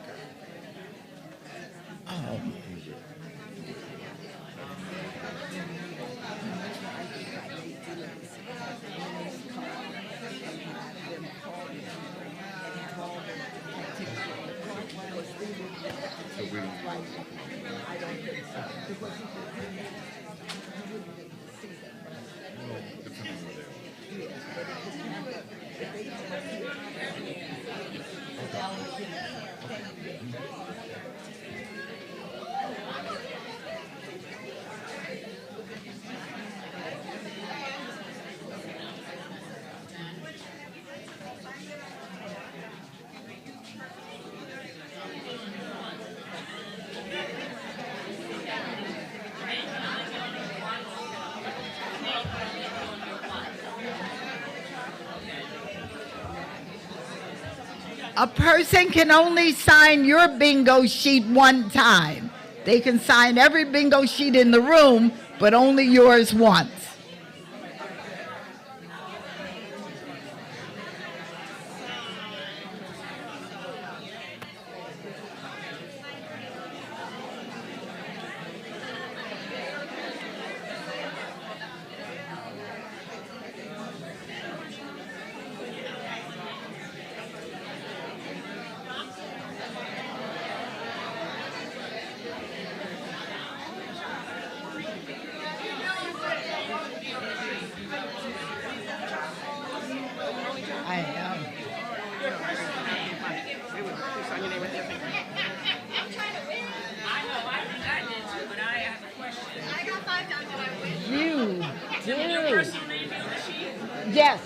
A person can only sign your bingo sheet one time. They can sign every bingo sheet in the room, but only yours once. I am. You do. Yes.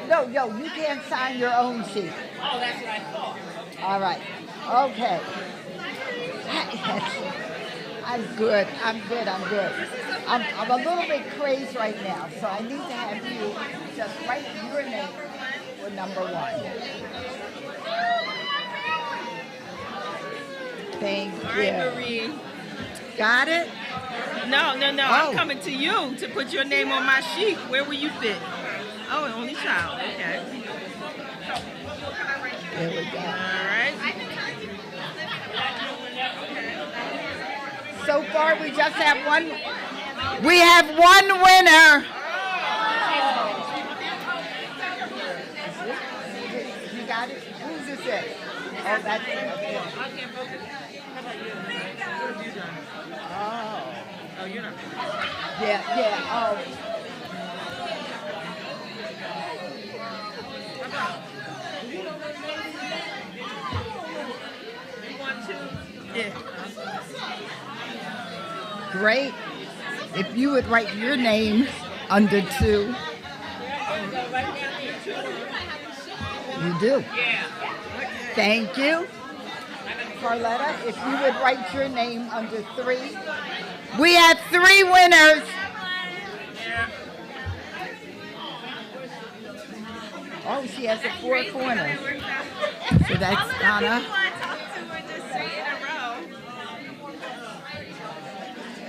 No, you can't sign your own sheet. Oh, that's what I thought. All right. Okay. I'm good. I'm a little bit crazed right now, so I need to have you just write your name for number 1. Thank you. All right, Marie. Got it? No. Oh. I'm coming to you to put your name on my sheet. Where will you fit? Oh, an only child. Okay. There we go. All right. So far, we just have one. We have one winner. You got it? Who's this is? Oh, that's it. Oh, you're not. Yeah. Oh. Yeah. Great. If you would write your name under 2. You do. Thank you. Carletta, if you would write your name under 3. We have 3 winners. Oh, she has the 4 corners. So that's Donna.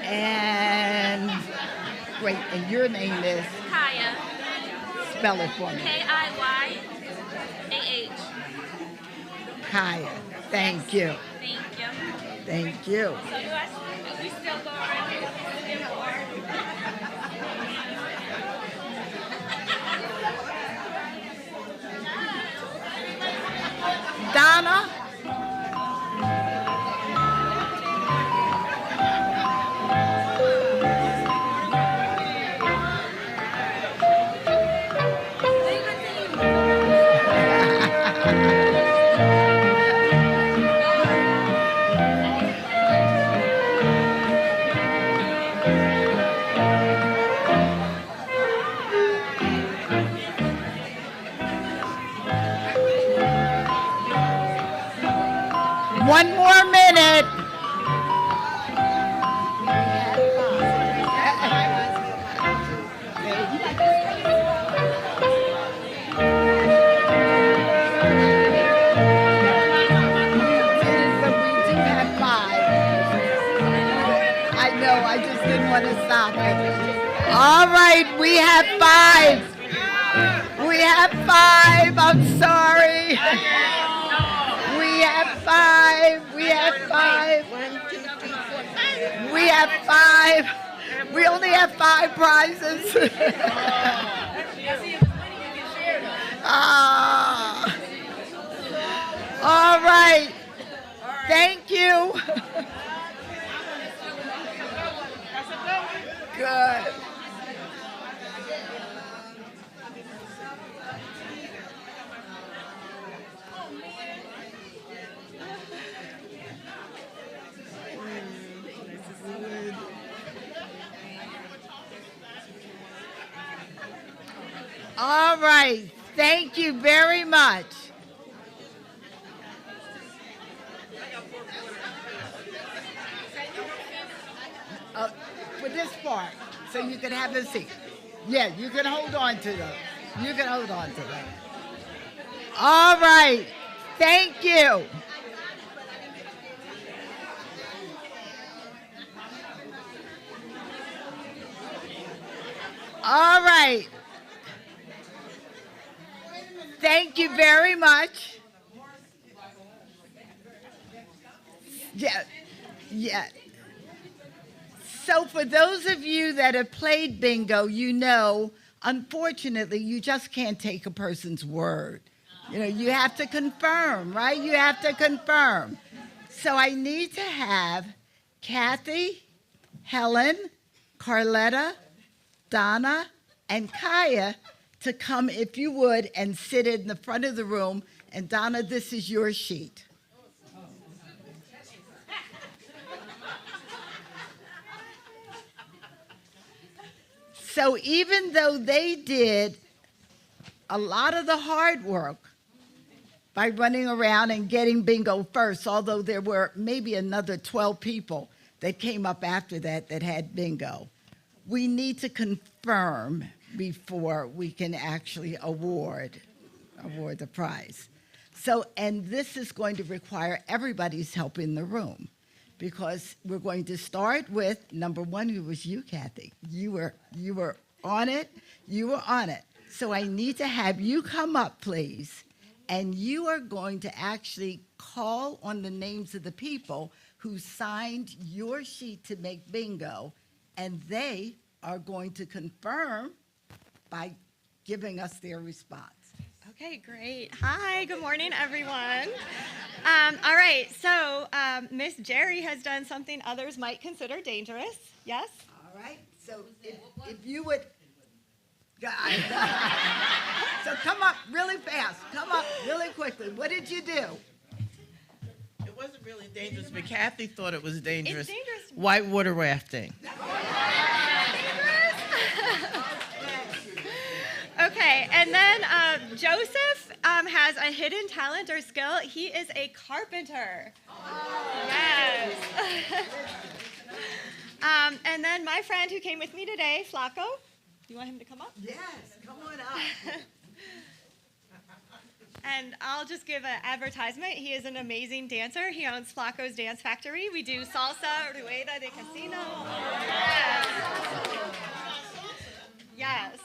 And great, and your name is? Kaya. Spell it for me. Kiyah. Kaya. Thank you. Thank you. Thank you. So we still go around here. Donna? didn't want to stop it. All right, we have 5. We have 5. I'm sorry. We have 5. We have 5. 1, 2, 3, 4, 5. We have 5. We only have 5 prizes. All right. Thank you. Good. All right. Thank you very much. For this part, so you can have a seat. Yeah, you can hold on to them. You can hold on to them. All right. Thank you. All right. Thank you very much. Yeah. Yeah. So for those of you that have played bingo, you know, unfortunately, you just can't take a person's word. You know, you have to confirm, right? You have to confirm. So I need to have Kathy, Helen, Carletta, Donna, and Kaya to come, if you would, and sit in the front of the room. And Donna, this is your sheet. So even though they did a lot of the hard work by running around and getting bingo first, although there were maybe another 12 people that came up after that that had bingo, we need to confirm before we can actually award the prize. So, and this is going to require everybody's help in the room, because we're going to start with number 1, who was you, Kathy. You were on it. You were on it. So I need to have you come up, please, and you are going to actually call on the names of the people who signed your sheet to make bingo, and they are going to confirm by giving us their response. Okay, great. Hi, good morning, everyone. All right, so Miss Jerry has done something others might consider dangerous. Yes? All right, so if you would, so come up really fast, come up really quickly. What did you do? It wasn't really dangerous, but Kathy thought it was dangerous. It's dangerous. Whitewater rafting. Okay, and then Joseph has a hidden talent or skill. He is a carpenter. Yes. And then my friend who came with me today, Flacco. You want him to come up? Yes, come on up. And I'll just give an advertisement. He is an amazing dancer. He owns Flacco's Dance Factory. We do salsa, rueda de casino. Yes. Yes.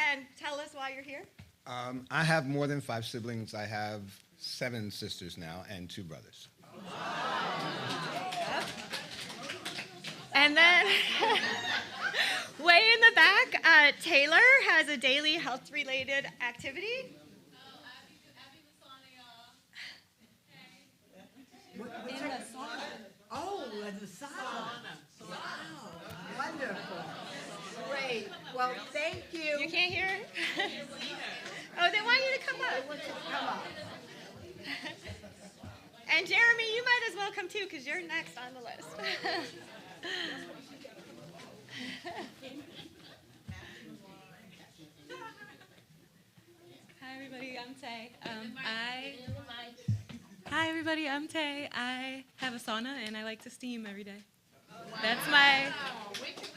And tell us why you're here. I have more than 5 siblings. I have 7 sisters now and 2 brothers. And then way in the back, Taylor has a daily health-related activity. Oh, the sauna. Wow, wonderful. Great. Well, thank you. You can't hear? Oh, they want you to come up. They want you to come up. And Jeremy, you might as well come too, because you're next on the list. Hi everybody, I'm Tay. Hi everybody, I'm Tay. I have a sauna and I like to steam every day. That's my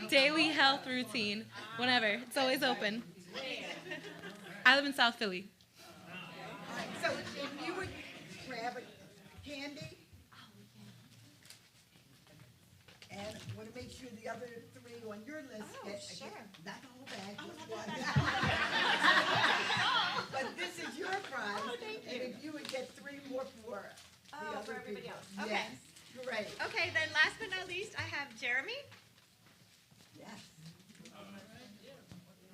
daily health routine. Whenever, it's always open. I live in South Philly. So if you would grab a candy, and want to make sure the other 3 you on your list. Sure. Not the whole bag, just one. But this is your prize. Oh, thank you. And if you would get 3 more for the other for everybody people. else. Okay. Yes, great. Okay, then last but not least, I have Jeremy. Yes.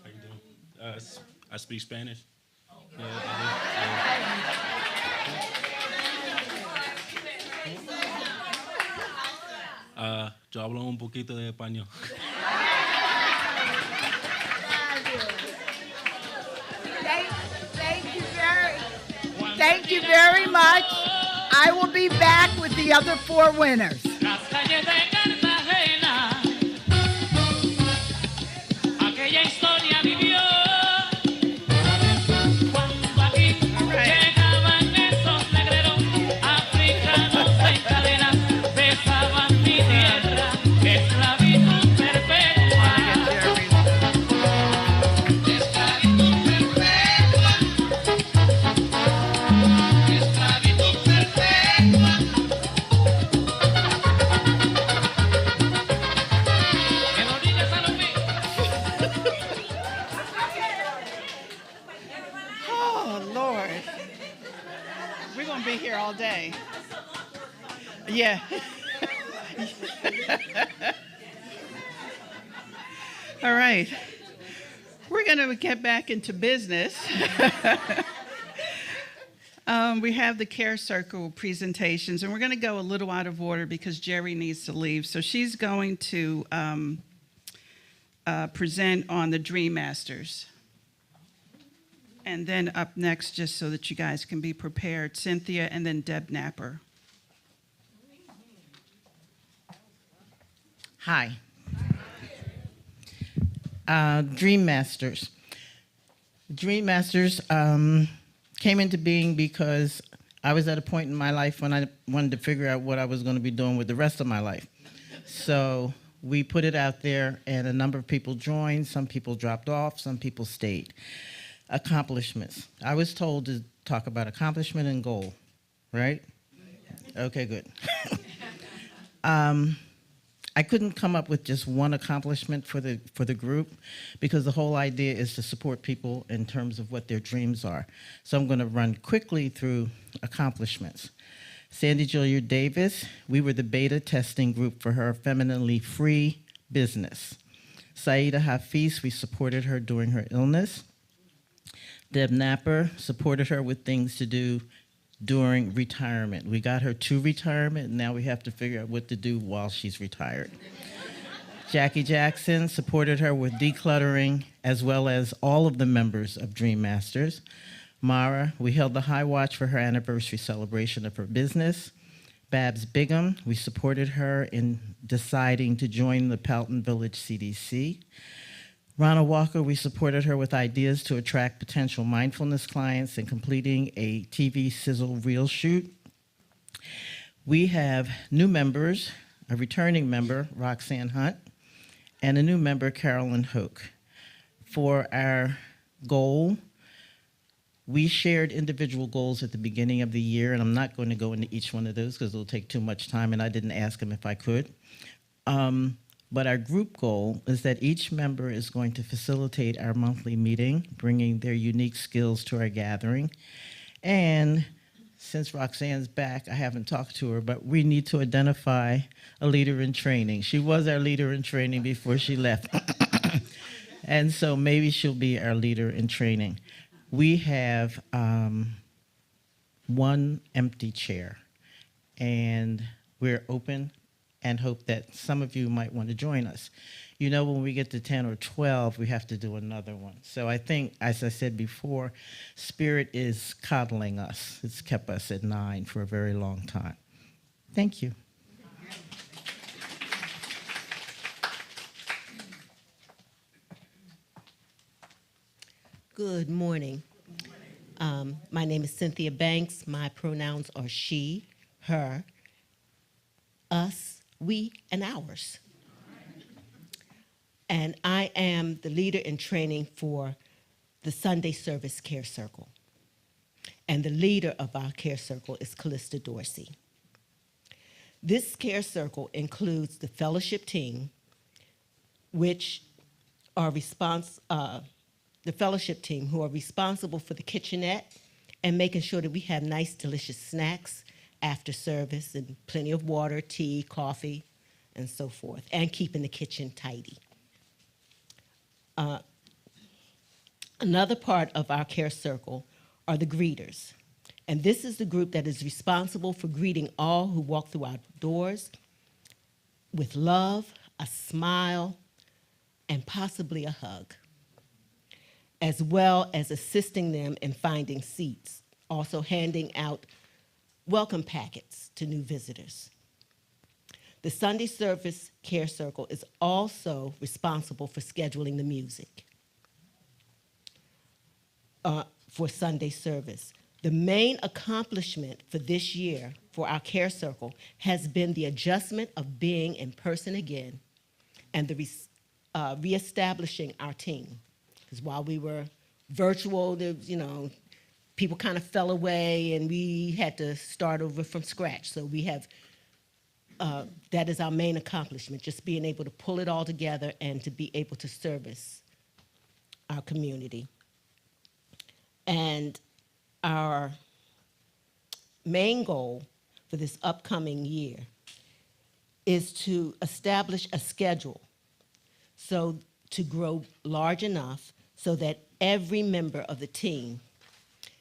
How you doing? I speak Spanish. Yo hablo un poquito de español. Thank you very much. I will be back with the other 4 winners. Aquella historia vivió. Be here all day. Yeah. All right. We're going to get back into business. We have the Care Circle presentations, and we're going to go a little out of order because Jerry needs to leave. So she's going to present on the Dream Masters. And then up next, just so that you guys can be prepared, Cynthia and then Deb Napper. Hi. Dream Masters. Dream Masters came into being because I was at a point in my life when I wanted to figure out what I was going to be doing with the rest of my life. So we put it out there, and a number of people joined. Some people dropped off. Some people stayed. Accomplishments. I was told to talk about accomplishment and goal, right? Okay, good. I couldn't come up with just one accomplishment for the group because the whole idea is to support people in terms of what their dreams are. So I'm going to run quickly through accomplishments. Sandy Julia Davis, we were the beta testing group for her femininely free business. Saida Hafiz, we supported her during her illness. Deb Napper supported her with things to do during retirement. We got her to retirement, and now we have to figure out what to do while she's retired. Jackie Jackson supported her with decluttering, as well as all of the members of Dream Masters. Mara, we held the high watch for her anniversary celebration of her business. Babs Bigham, we supported her in deciding to join the Pelton Village CDC. Ronna Walker, we supported her with ideas to attract potential mindfulness clients and completing a TV sizzle reel shoot. We have new members, a returning member, Roxanne Hunt, and a new member, Carolyn Hoke. For our goal, we shared individual goals at the beginning of the year, and I'm not going to go into each one of those because it'll take too much time, and I didn't ask them if I could. But our group goal is that each member is going to facilitate our monthly meeting, bringing their unique skills to our gathering. And since Roxanne's back, I haven't talked to her, but we need to identify a leader in training. She was our leader in training before she left. And so maybe she'll be our leader in training. We have one empty chair, and we're open and hope that some of you might want to join us. You know, when we get to 10 or 12, we have to do another one. So I think, as I said before, Spirit is coddling us. It's kept us at 9 for a very long time. Thank you. Good morning. My name is Cynthia Banks. My pronouns are she, her, us, we, and ours. And I am the leader in training for the Sunday Service Care Circle. And the leader of our Care Circle is Callista Dorsey. This Care Circle includes the fellowship team, which are the fellowship team, who are responsible for the kitchenette and making sure that we have nice, delicious snacks after service and plenty of water, tea, coffee, and so forth, and keeping the kitchen tidy. Another part of our care circle are the greeters. And this is the group that is responsible for greeting all who walk through our doors with love, a smile, and possibly a hug, as well as assisting them in finding seats, also handing out welcome packets to new visitors. The Sunday Service Care Circle is also responsible for scheduling the music for Sunday service. The main accomplishment for this year for our care circle has been the adjustment of being in person again and the reestablishing our team. Because while we were virtual, people kind of fell away and we had to start over from scratch. So we have, that is our main accomplishment, just being able to pull it all together and to be able to service our community. And our main goal for this upcoming year is to establish a schedule so to grow large enough so that every member of the team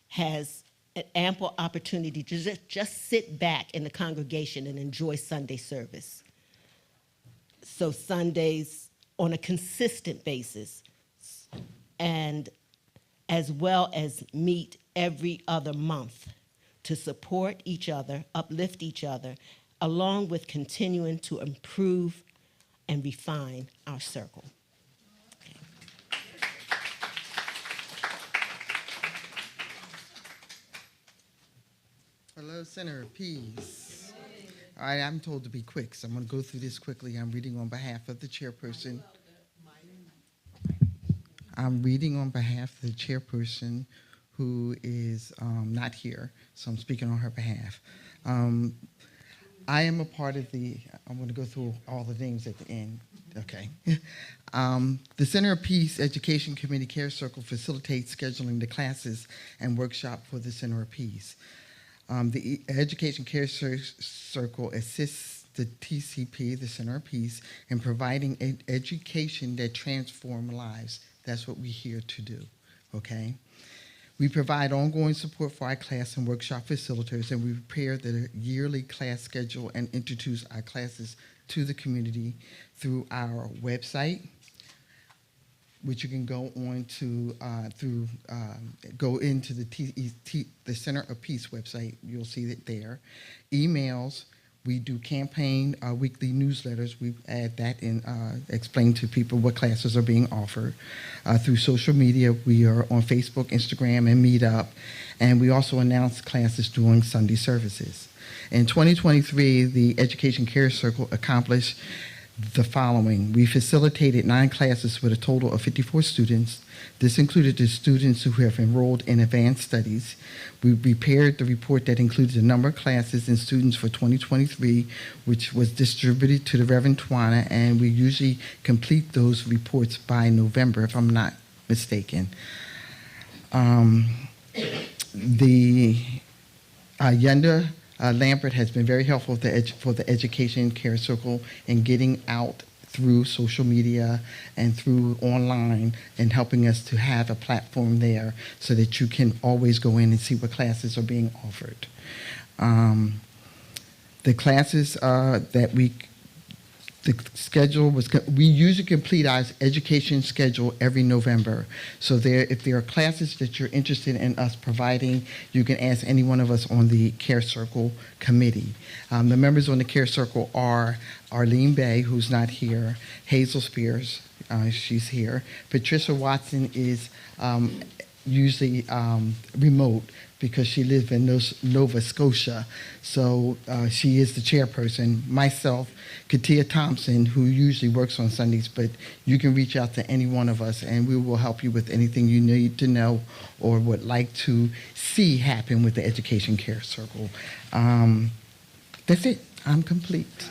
has an ample opportunity to just sit back in the congregation and enjoy Sunday service. So Sundays on a consistent basis, and as well as meet every other month to support each other, uplift each other, along with continuing to improve and refine our circle. Hello, Center of Peace. All right, I'm told to be quick, so I'm going to go through this quickly. I'm reading on behalf of the chairperson. Who is not here, so I'm speaking on her behalf. I am a part of I'm going to go through all the names at the end. Okay. The Center of Peace Education Committee Care Circle facilitates scheduling the classes and workshop for the Center of Peace. The Education Care Circle assists the TCP, the Center of Peace, in providing education that transforms lives. That's what we're here to do, okay? We provide ongoing support for our class and workshop facilitators, and we prepare the yearly class schedule and introduce our classes to the community through our website, which you can go on to go into the Center of Peace website. You'll see it there. Emails. We do campaign weekly newsletters. We add that in, explain to people what classes are being offered. Through social media, we are on Facebook, Instagram, and Meetup. And we also announce classes during Sunday services. In 2023, the Education Care Circle accomplished the following. We facilitated 9 classes with a total of 54 students. This included the students who have enrolled in advanced studies. We prepared the report that included the number of classes and students for 2023, which was distributed to the Reverend Twana, and we usually complete those reports by November, if I'm not mistaken. Yenda Lambert has been very helpful for the Education Care Circle in getting out through social media and through online and helping us to have a platform there so that you can always go in and see what classes are being offered. The classes the schedule was, we usually complete our education schedule every November. So if there are classes that you're interested in us providing, you can ask any one of us on the Care Circle committee. The members on the Care Circle are Arlene Bay, who's not here, Hazel Spears, she's here. Patricia Watson is usually remote because she lives in Nova Scotia. So she is the chairperson. Myself, Katia Thompson, who usually works on Sundays, but you can reach out to any one of us and we will help you with anything you need to know or would like to see happen with the Education Care Circle. That's it. I'm complete.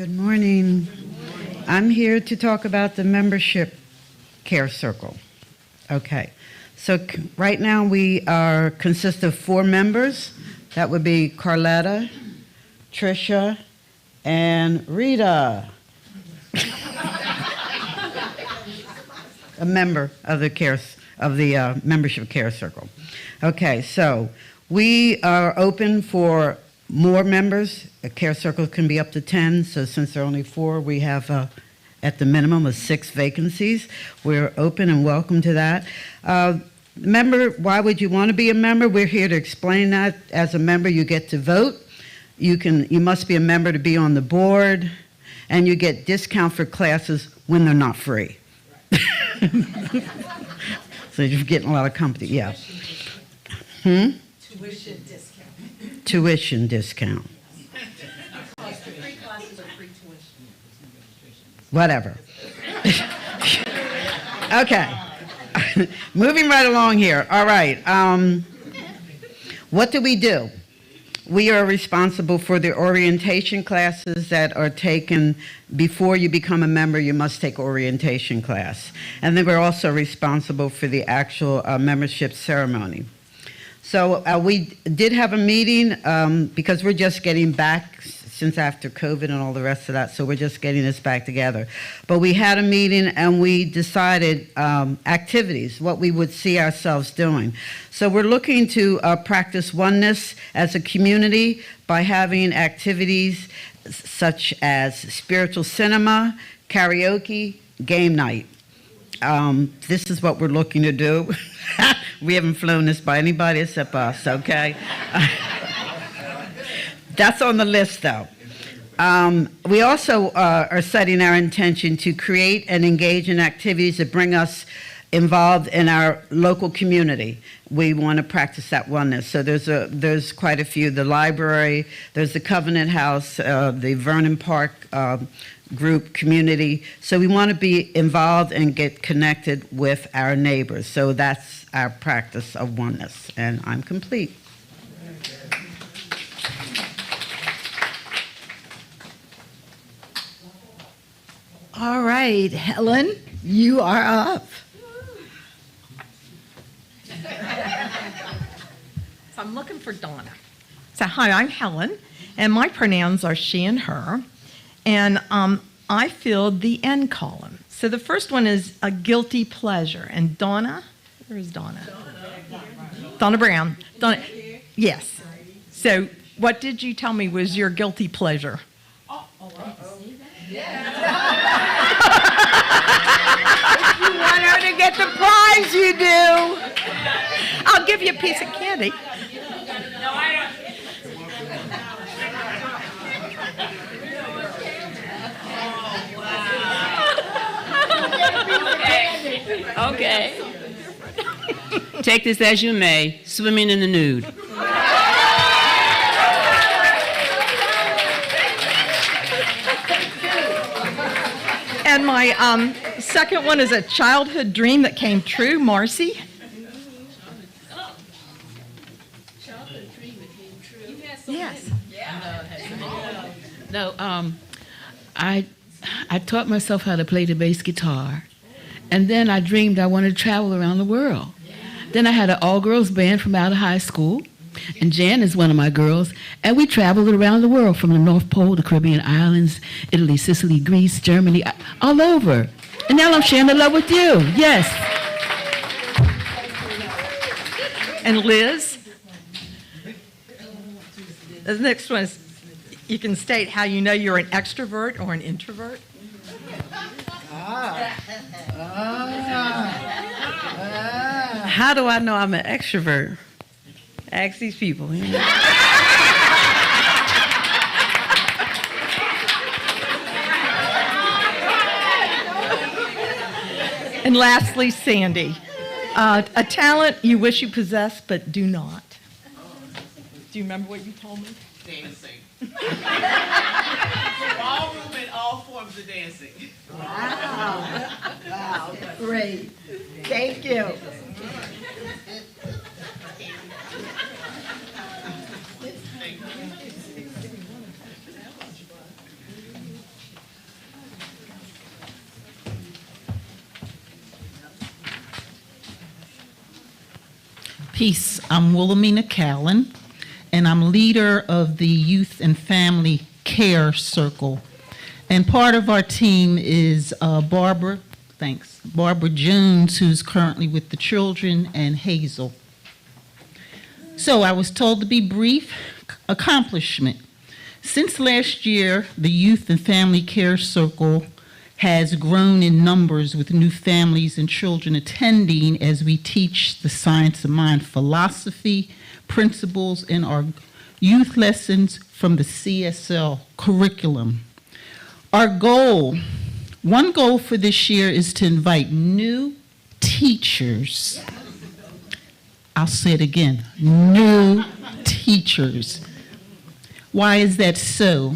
Good morning. I'm here to talk about the membership care circle. Okay, so right now we consist of 4 members. That would be Carletta, Tricia, and Rita. A member of the membership care circle. Okay, so we are open for more members. A care circle can be up to 10, so since there are only 4, we have at the minimum of 6 vacancies. We're open and welcome to that. Member, why would you want to be a member? We're here to explain that. As a member, you get to vote. You must be a member to be on the board, and you get discount for classes when they're not free. So you're getting a lot of company, yeah. Tuition discount. Tuition discount. Free classes or free tuition. Whatever. Okay. Moving right along here. All right. What do? We are responsible for the orientation classes that are taken before you become a member. You must take orientation class. And then we're also responsible for the actual membership ceremony. So we did have a meeting because we're just getting back since after COVID and all the rest of that, so we're just getting this back together. But we had a meeting and we decided activities, what we would see ourselves doing. So we're looking to practice oneness as a community by having activities such as spiritual cinema, karaoke, game night. This is what we're looking to do. We haven't flown this by anybody except us, okay? That's on the list, though. We also are setting our intention to create and engage in activities that bring us involved in our local community. We want to practice that oneness. So there's quite a few. The library, there's the Covenant House, the Vernon Park group community. So we want to be involved and get connected with our neighbors. So that's our practice of oneness. And I'm complete. All right, Helen, you are up. So I'm looking for Donna. So hi, I'm Helen, and my pronouns are she and her, and I filled the N column. So the first one is a guilty pleasure, and Donna, where is Donna? Donna Brown. Donna, yes. So what did you tell me was your guilty pleasure? If you want her to get the prize, you do. I'll give you a piece of candy. No, I Oh, wow. Okay. Take this as you may, swimming in the nude. And my second one is a childhood dream that came true, Marcy. Childhood dream that came true. Yes. No, I taught myself how to play the bass guitar, and then I dreamed I wanted to travel around the world. Then I had an all-girls band from out of high school, and Jan is one of my girls, and we traveled around the world from the North Pole, the Caribbean islands, Italy, Sicily, Greece, Germany, all over. And now I'm sharing the love with you. Yes. And Liz? The next one is, you can state how you know you're an extrovert or an introvert. How do I know I'm an extrovert? Ask these people. And lastly, Sandy. A talent you wish you possessed but do not. Do you remember what you told me? Dancing. Ballroom and all forms of dancing. Wow. Wow. Great. Thank you. Peace. I'm Wilhelmina Callan, and I'm leader of the Youth and Family Care Circle. And part of our team is Barbara Jones, who's currently with the children, and Hazel. So I was told to be brief. Accomplishment. Since last year, the Youth and Family Care Circle has grown in numbers with new families and children attending as we teach the Science of Mind philosophy, principles, and our youth lessons from the CSL curriculum. Our goal, one goal for this year is to invite new teachers. I'll say it again, new teachers. Why is that so?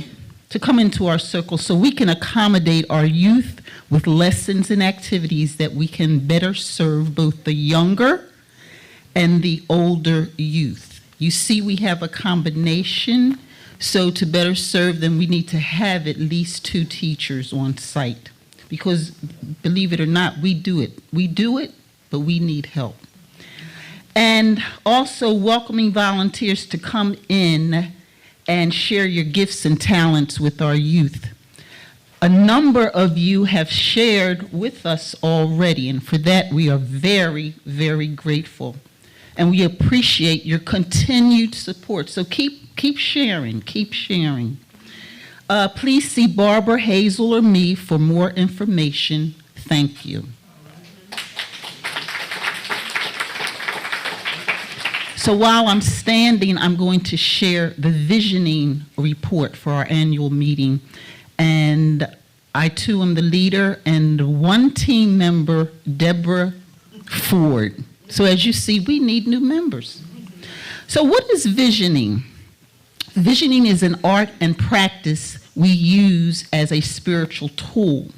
To come into our circle so we can accommodate our youth with lessons and activities that we can better serve both the younger and the older youth. You see, we have a combination, so to better serve them, we need to have at least 2 teachers on site. Because believe it or not, we do it. We do it, but we need help. And also welcoming volunteers to come in and share your gifts and talents with our youth. A number of you have shared with us already, and for that we are very, very grateful. And we appreciate your continued support. So keep sharing, keep sharing. Please see Barbara, Hazel, or me for more information. Thank you. So while I'm standing, I'm going to share the visioning report for our annual meeting. And I too am the leader, and one team member, Deborah Ford. So as you see, we need new members. So what is visioning? Visioning is an art and practice we use as a spiritual tool.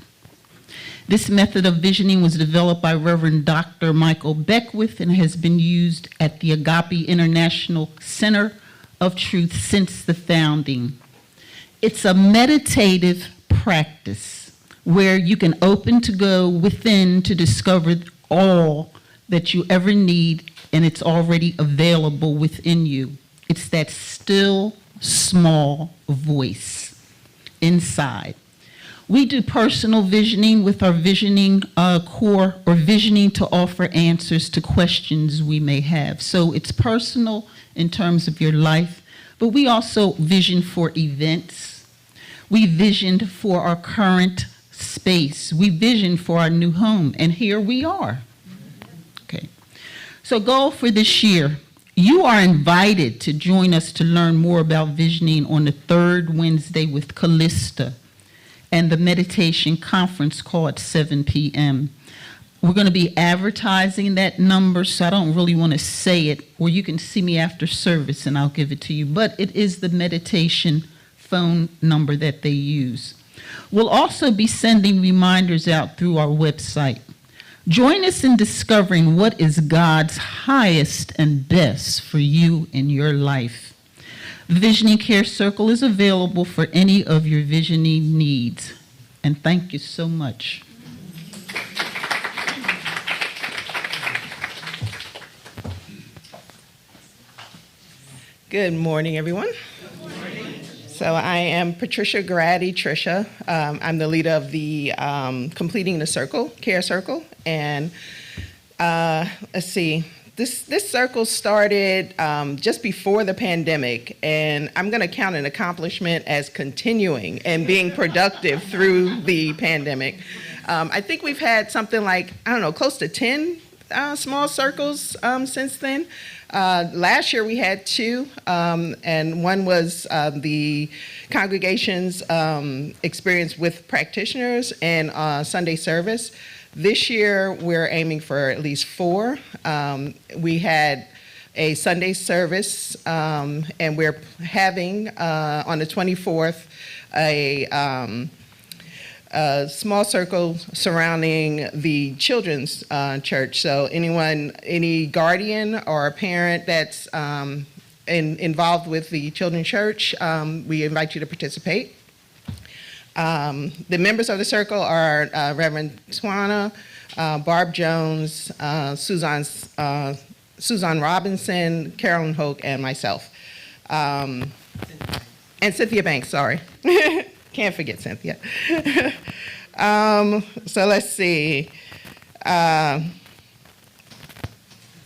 This method of visioning was developed by Reverend Dr. Michael Beckwith and has been used at the Agape International Center of Truth since the founding. It's a meditative practice where you can open to go within to discover all that you ever need, and it's already available within you. It's that still, small voice inside. We do personal visioning with our visioning core, or visioning to offer answers to questions we may have. So it's personal in terms of your life, but we also vision for events. We visioned for our current space. We visioned for our new home, and here we are. Okay. So goal for this year, you are invited to join us to learn more about visioning on the 3rd Wednesday with Callista and the meditation conference call at 7 p.m. We're going to be advertising that number, so I don't really want to say it, or you can see me after service and I'll give it to you. But it is the meditation phone number that they use. We'll also be sending reminders out through our website. Join us in discovering what is God's highest and best for you in your life. The Visioning Care Circle is available for any of your visioning needs. And thank you so much. Good morning, everyone. Good morning. So I am Patricia Grady Trisha. I'm the leader of the Completing the Circle, Care Circle. And let's see. This circle started just before the pandemic, and I'm going to count an accomplishment as continuing and being productive through the pandemic. I think we've had something like, I don't know, close to 10 small circles since then. Last year we had 2, and one was the congregation's experience with practitioners and Sunday service. This year, we're aiming for at least 4. We had a Sunday service, and we're having on the 24th a small circle surrounding the children's church. So any guardian or a parent that's involved with the children's church, we invite you to participate. The members of the circle are Reverend Twana, Barb Jones, Suzanne Suzanne Robinson, Carolyn Hoke, and myself. And Cynthia Banks, sorry. Can't forget Cynthia. So let's see.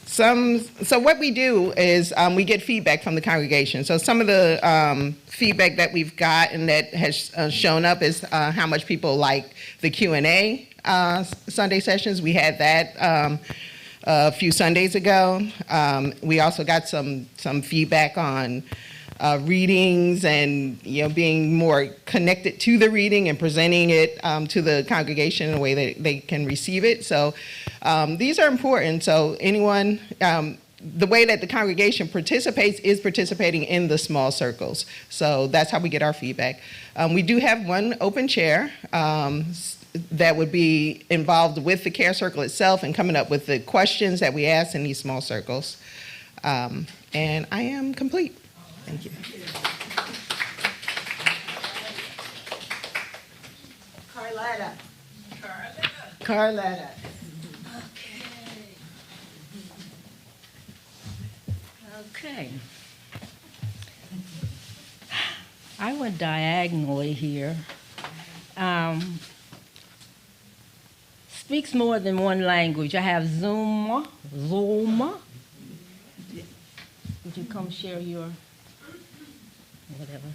So what we do is we get feedback from the congregation. So some of the feedback that we've gotten that has shown up is how much people like the Q&A Sunday sessions. We had that a few Sundays ago. We also got some feedback on readings and being more connected to the reading and presenting it to the congregation in a way that they can receive it. So these are important. So anyone, the way that the congregation participates is participating in the small circles. So that's how we get our feedback. We do have one open chair that would be involved with the care circle itself and coming up with the questions that we ask in these small circles. And I am complete. Thank you. Carletta. Carletta. Okay. I went diagonally here. Speaks more than one language. I have Zuma. Would you come share your whatever?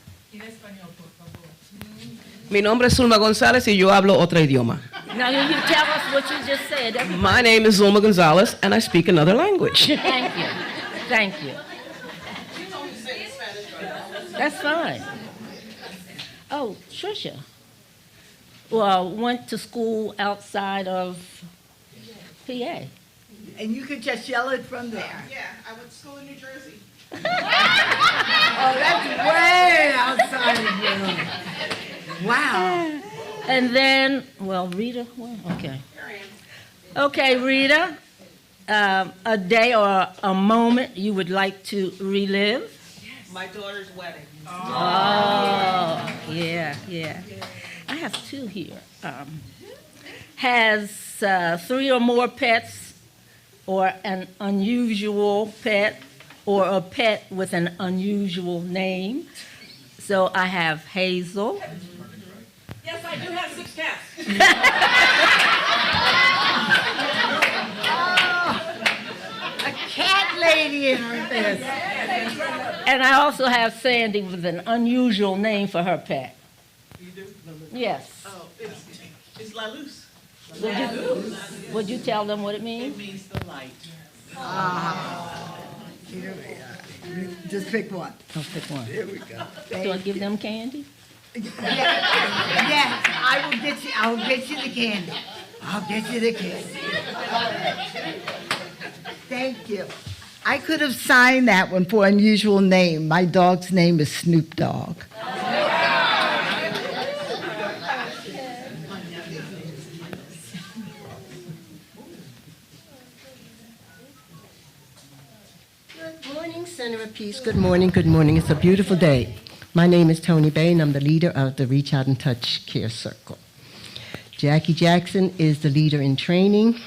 Mi nombre es Zulma González y yo hablo otro idioma. Now you tell us what you just said. Everybody. My name is Zulma González and I speak another language. Thank you. Thank you. That's fine. Oh, Trisha. Well, went to school outside of PA. And you could just yell it from there. Yeah, I went to school in New Jersey. Oh, that's way outside of you. Wow. And then, well, Rita, well, okay. Okay, Rita, a day or a moment you would like to relive? My daughter's wedding. Oh, yeah. I have two here. Has 3 or more pets, or an unusual pet, or a pet with an unusual name. So I have Hazel. Yes, I do have 6 cats. A cat lady in her this. And I also have Sandy with an unusual name for her pet. You do? Yes. Oh, it's La Luz. Would you tell them what it means? It means the light. Just pick one. I'll pick one. There we go. Do I give them candy? Yes, I will get you. I will get you the candy. I'll get you the candy. Thank you. I could have signed that one for unusual name. My dog's name is Snoop Dogg. Good morning, Center of Peace. Good morning, good morning. It's a beautiful day. My name is Tony Bain. I'm the leader of the Reach Out and Touch Care Circle. Jackie Jackson is the leader in training.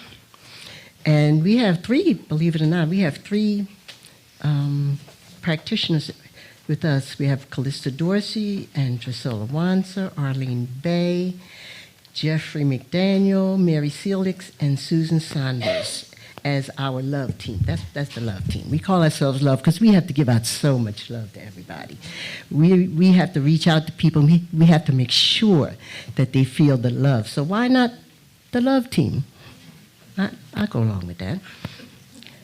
And we have 3, believe it or not, we have 3 practitioners with us. We have Callista Dorsey and Drusilla Wanser, Arlene Bay, Jeffrey McDaniel, Mary Seelix, and Susan Saunders as our love team. That's the love team. We call ourselves love because we have to give out so much love to everybody. We have to reach out to people. We have to make sure that they feel the love. So why not the love team? I go along with that.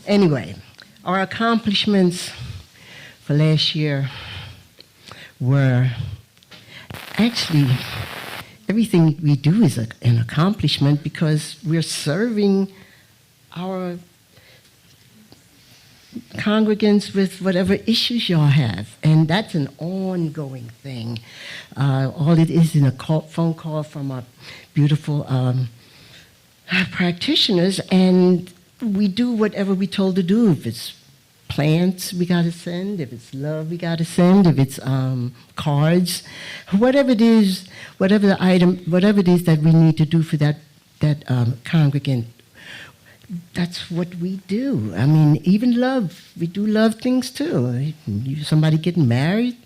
Anyway, our accomplishments for last year were actually everything we do is an accomplishment because we're serving our congregants with whatever issues y'all have, and that's an ongoing thing. All it is in a phone call from our beautiful practitioners, and we do whatever we're told to do. If it's plants, we got to send. If it's love, we got to send. If it's cards, whatever it is, whatever the item, whatever it is that we need to do for that congregant, that's what we do. I mean, even love, we do love things too. Somebody getting married,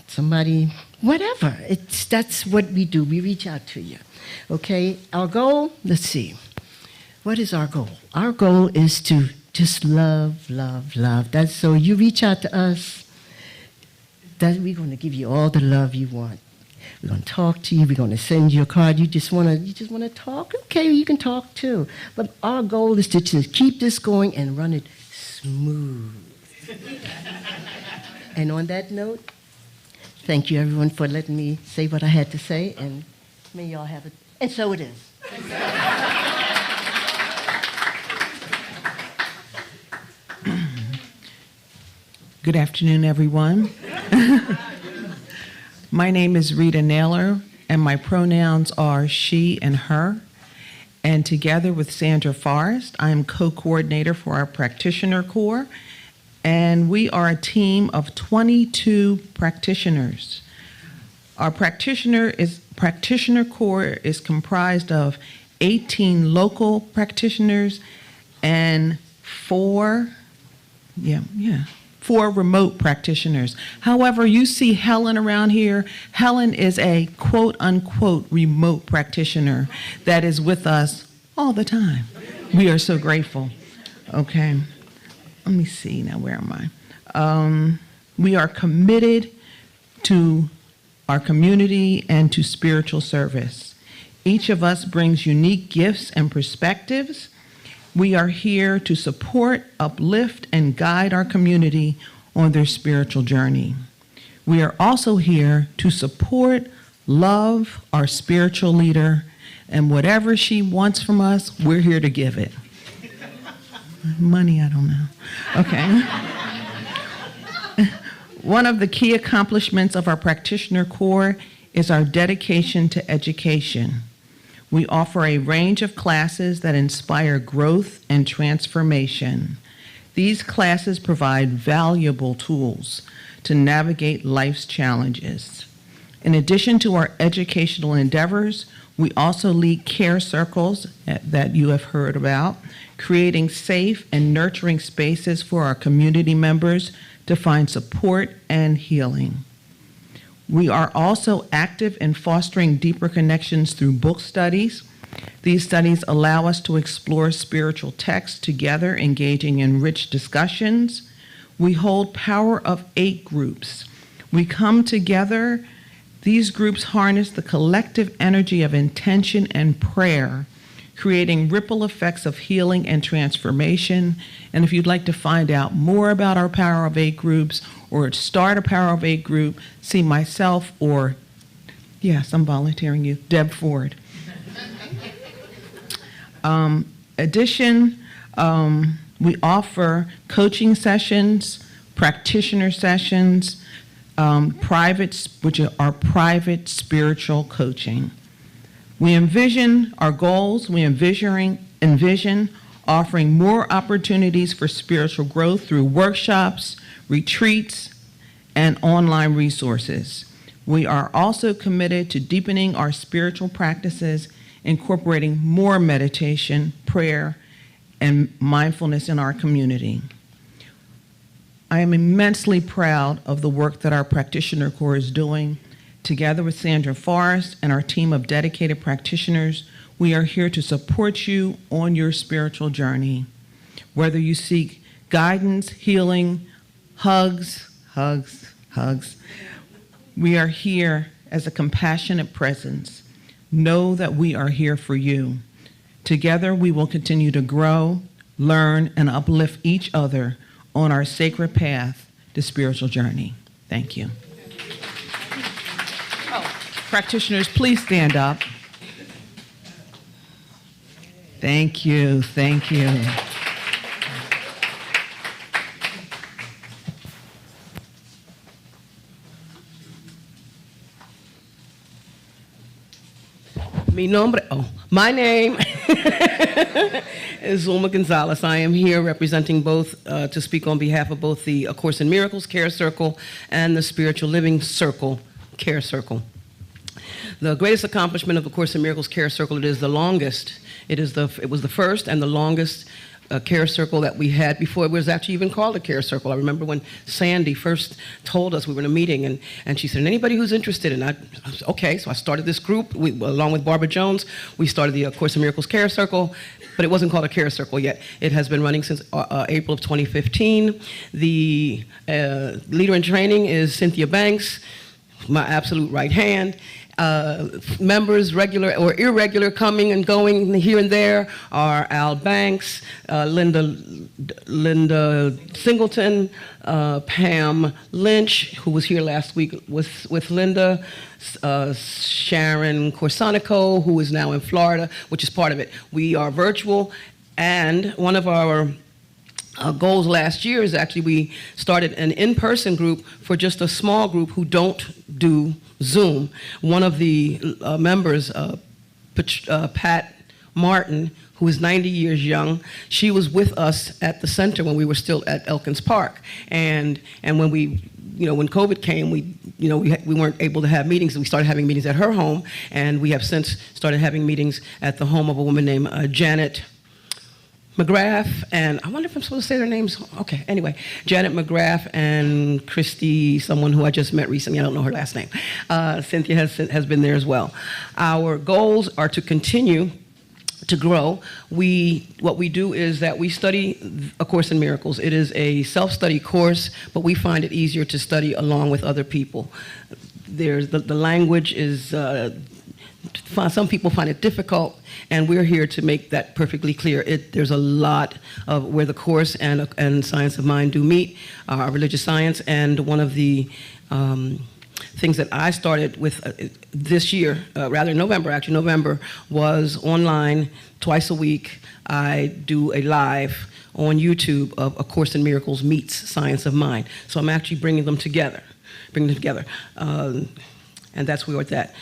somebody, whatever. That's what we do. We reach out to you. Okay, our goal, let's see. What is our goal? Our goal is to just love, love, love. That's so you reach out to us, that we're going to give you all the love you want. We're going to talk to you. We're going to send you a card. You just want to talk? Okay, you can talk too. But our goal is to just keep this going and run it smooth. And on that note, thank you everyone for letting me say what I had to say, and may y'all have it. And so it is. Good afternoon, everyone. My name is Rita Naylor, and my pronouns are she and her. And together with Sandra Forrest, I am co-coordinator for our practitioner corps. And we are a team of 22 practitioners. Our practitioner corps is comprised of 18 local practitioners and four remote practitioners. However, you see Helen around here. Helen is a quote-unquote remote practitioner that is with us all the time. We are so grateful. Okay, let me see now, where am I? We are committed to our community and to spiritual service. Each of us brings unique gifts and perspectives. We are here to support, uplift, and guide our community on their spiritual journey. We are also here to support, love our spiritual leader, and whatever she wants from us, we're here to give it. Money, I don't know. Okay. One of the key accomplishments of our practitioner corps is our dedication to education. We offer a range of classes that inspire growth and transformation. These classes provide valuable tools to navigate life's challenges. In addition to our educational endeavors, we also lead care circles that you have heard about, creating safe and nurturing spaces for our community members to find support and healing. We are also active in fostering deeper connections through book studies. These studies allow us to explore spiritual texts together, engaging in rich discussions. We hold Power of 8 groups. We come together. These groups harness the collective energy of intention and prayer, creating ripple effects of healing and transformation. And if you'd like to find out more about our Power of 8 groups or start a Power of 8 group, see myself or, yes, I'm volunteering you, Deb Ford. We offer coaching sessions, practitioner sessions, which are private spiritual coaching. We envision our goals, we envision offering more opportunities for spiritual growth through workshops, retreats, and online resources. We are also committed to deepening our spiritual practices, incorporating more meditation, prayer, and mindfulness in our community. I am immensely proud of the work that our practitioner corps is doing. Together with Sandra Forrest and our team of dedicated practitioners, we are here to support you on your spiritual journey. Whether you seek guidance, healing, hugs, we are here as a compassionate presence. Know that we are here for you. Together, we will continue to grow, learn, and uplift each other on our sacred path to spiritual journey. Thank you. Practitioners, please stand up. Thank you, thank you. My name is Zulma Gonzalez. I am here representing both, to speak on behalf of both the A Course in Miracles Care Circle and the Spiritual Living Circle Care Circle. The greatest accomplishment of the Course in Miracles Care Circle, it is the longest. It was the first and the longest care circle that we had before it was actually even called a care circle. I remember when Sandy first told us, we were in a meeting, and she said, anybody who's interested, and I was, okay, so I started this group, along with Barbara Jones, we started the Course in Miracles Care Circle, but it wasn't called a care circle yet. It has been running since April of 2015. The leader in training is Cynthia Banks, my absolute right hand. Members, regular or irregular, coming and going here and there, are Al Banks, Linda Singleton, Pam Lynch, who was here last week with Linda, Sharon Corsanico, who is now in Florida, which is part of it. We are virtual, and one of our goals last year is actually we started an in-person group for just a small group who don't do Zoom. One of the members, Pat Martin, who is 90 years young, she was with us at the center when we were still at Elkins Park. And when we, when COVID came, we weren't able to have meetings, and we started having meetings at her home, and we have since started having meetings at the home of a woman named Janet McGrath, and I wonder if I'm supposed to say their names. Okay, anyway, Janet McGrath and Christy, someone who I just met recently, I don't know her last name. Cynthia has been there as well. Our goals are to continue to grow. What we do is that we study A Course in Miracles. It is a self-study course, but we find it easier to study along with other people. The language is, some people find it difficult, and we're here to make that perfectly clear. There's a lot of where the Course and Science of Mind do meet, religious science, and one of the things that I started with this year, rather November, was online twice a week. I do a live on YouTube of A Course in Miracles meets Science of Mind. So I'm actually bringing them together. And that's where we're at that.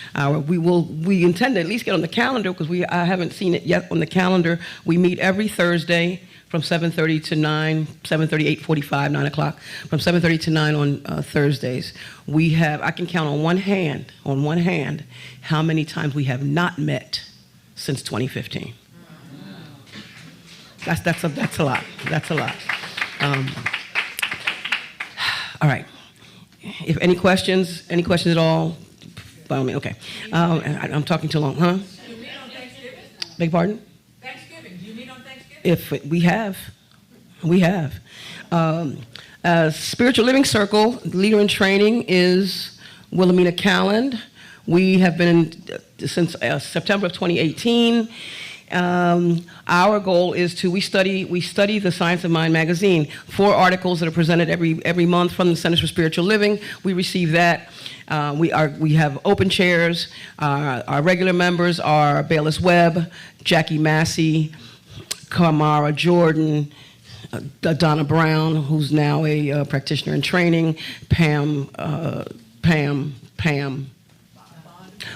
We intend to at least get on the calendar, because I haven't seen it yet on the calendar. We meet every Thursday from 7:30 to 9, 7:30, 8:45, 9 o'clock, from 7:30 to 9 on Thursdays. I can count on one hand, how many times we have not met since 2015. That's a lot. That's a lot. All right. If any questions at all? By all means, okay. I'm talking too long, huh? Do you meet on Thanksgiving? Beg pardon? Thanksgiving. Do you meet on Thanksgiving? If we have. Spiritual Living Circle, leader in training is Wilhelmina Calland. We have been since September of 2018. Our goal is we study the Science of Mind magazine. 4 articles that are presented every month from the Centers for Spiritual Living. We receive that. We have open chairs. Our regular members are Bayless Webb, Jackie Massey, Kamara Jordan, Donna Brown, who's now a practitioner in training, Pam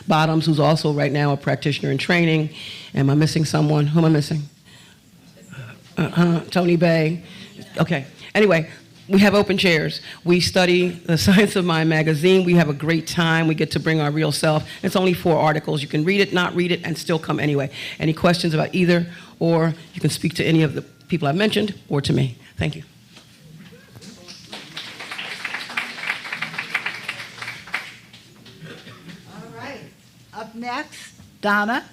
Bottoms, who's also right now a practitioner in training. Am I missing someone? Who am I missing? Tony Bay. Okay. Anyway, we have open chairs. We study the Science of Mind magazine. We have a great time. We get to bring our real self. It's only 4 articles. You can read it, not read it, and still come anyway. Any questions about either, or you can speak to any of the people I mentioned, or to me. Thank you. All right. Up next, Donna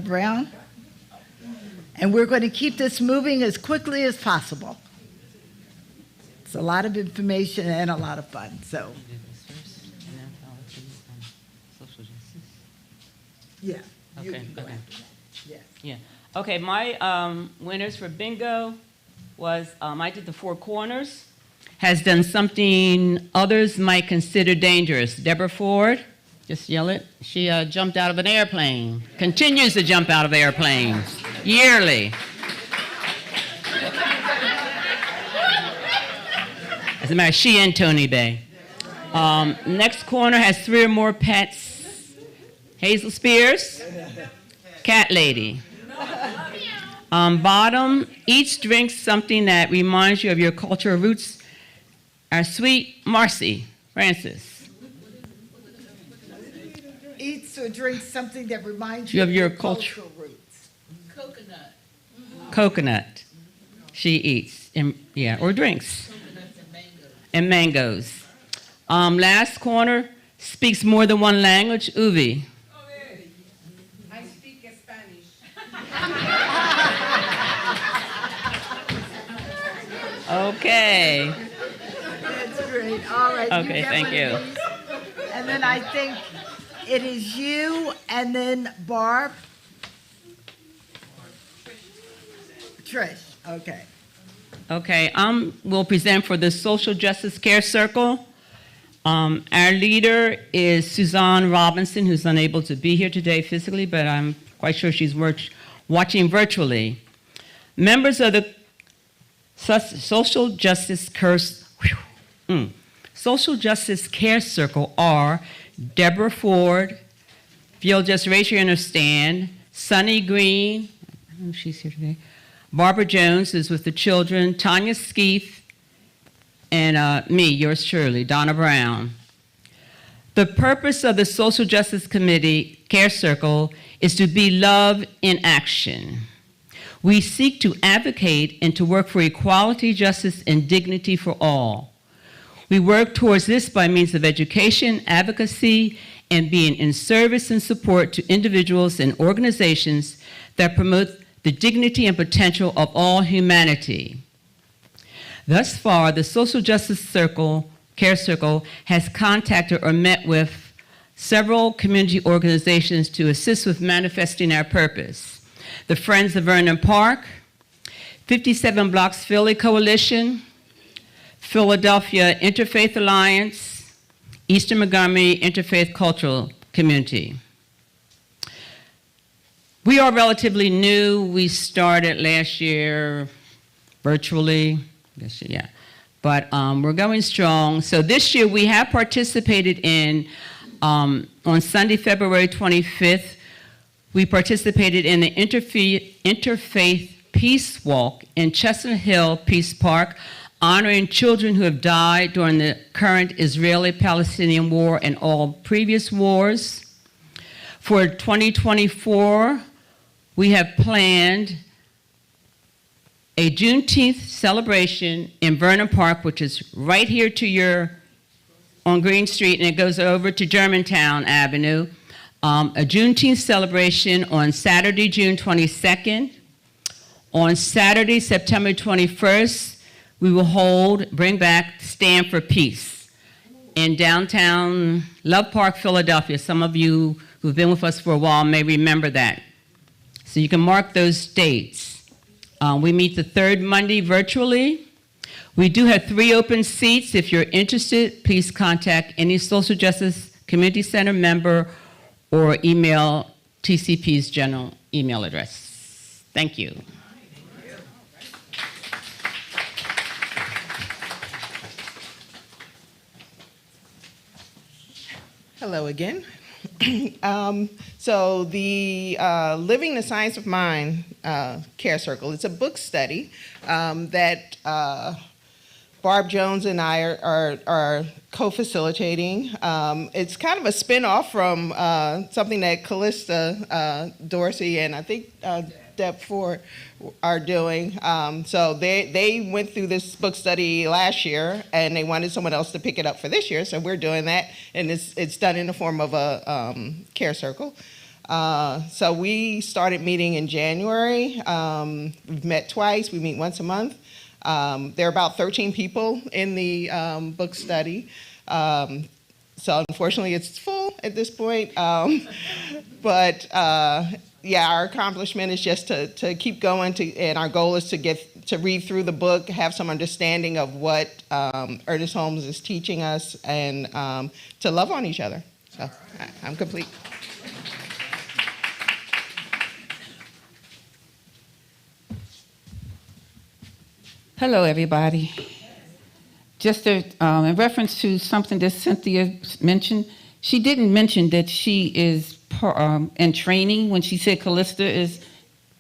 Brown. And we're going to keep this moving as quickly as possible. It's a lot of information and a lot of fun, so. Yeah. Okay. Yes. Yeah. Okay, my winners for bingo was, I did the 4 corners. Has done something others might consider dangerous. Deborah Ford, just yell it. She jumped out of an airplane. Continues to jump out of airplanes yearly. As a matter, she and Tony Bay. Next corner has 3 or more pets. Hazel Spears, Cat Lady. Bottom, each drinks something that reminds you of your cultural roots. Our sweet Marcy Francis. eats or drinks something that reminds You you have of your your culture. cultural roots? Coconut. She eats, or drinks. And mangoes. Last corner, speaks more than one language. Uvi. I speak Spanish. Okay. That's great. All right. Okay, get thank one of you. these. And then I think it is you and then Barb. Trish. Okay. Okay, will present for the Social Justice Care Circle. Our leader is Suzanne Robinson, who's unable to be here today physically, but I'm quite sure she's watching virtually. Members of the Social Justice Care Circle are Deborah Ford, if you'll just raise your hand or stand, Sunny Green, I don't know if she's here today, Barbara Jones is with the children, Tanya Skeef, and me, yours truly, Donna Brown. The purpose of the Social Justice Committee Care Circle is to be love in action. We seek to advocate and to work for equality, justice, and dignity for all. We work towards this by means of education, advocacy, and being in service and support to individuals and organizations that promote the dignity and potential of all humanity. Thus far, the Social Justice Care Circle has contacted or met with several community organizations to assist with manifesting our purpose. The Friends of Vernon Park, 57 Blocks Philly Coalition, Philadelphia Interfaith Alliance, Eastern Montgomery Interfaith Cultural Community. We are relatively new. We started last year virtually, but we're going strong. So this year we have participated in, on Sunday, February 25th, we participated in the Interfaith Peace Walk in Chestnut Hill Peace Park, honoring children who have died during the current Israeli-Palestinian war and all previous wars. For 2024, we have planned a Juneteenth celebration in Vernon Park, which is right here on Green Street, and it goes over to Germantown Avenue. A Juneteenth celebration on Saturday, June 22nd. On Saturday, September 21st, we will bring back Stand for Peace in downtown Love Park, Philadelphia. Some of you who've been with us for a while may remember that. So you can mark those dates. We meet the third Monday virtually. We do have 3 open seats. If you're interested, please contact any Social Justice Community Center member or email TCP's general email address. Thank you. Hello again. So the Living the Science of Mind Care Circle, it's a book study that Barb Jones and I are co-facilitating. It's kind of a spin-off from something that Callista Dorsey and I think Deb Ford are doing. So they went through this book study last year, and they wanted someone else to pick it up for this year, so we're doing that, and it's done in the form of a care circle. So we started meeting in January. We've met twice. We meet once a month. There are about 13 people in the book study. So unfortunately, it's full at this point. But yeah, our accomplishment is just to keep going, and our goal is to read through the book, have some understanding of what Ernest Holmes is teaching us, and to love on each other. So I'm complete. Hello, everybody. Just in reference to something that Cynthia mentioned, she didn't mention that she is in training when she said Callista is.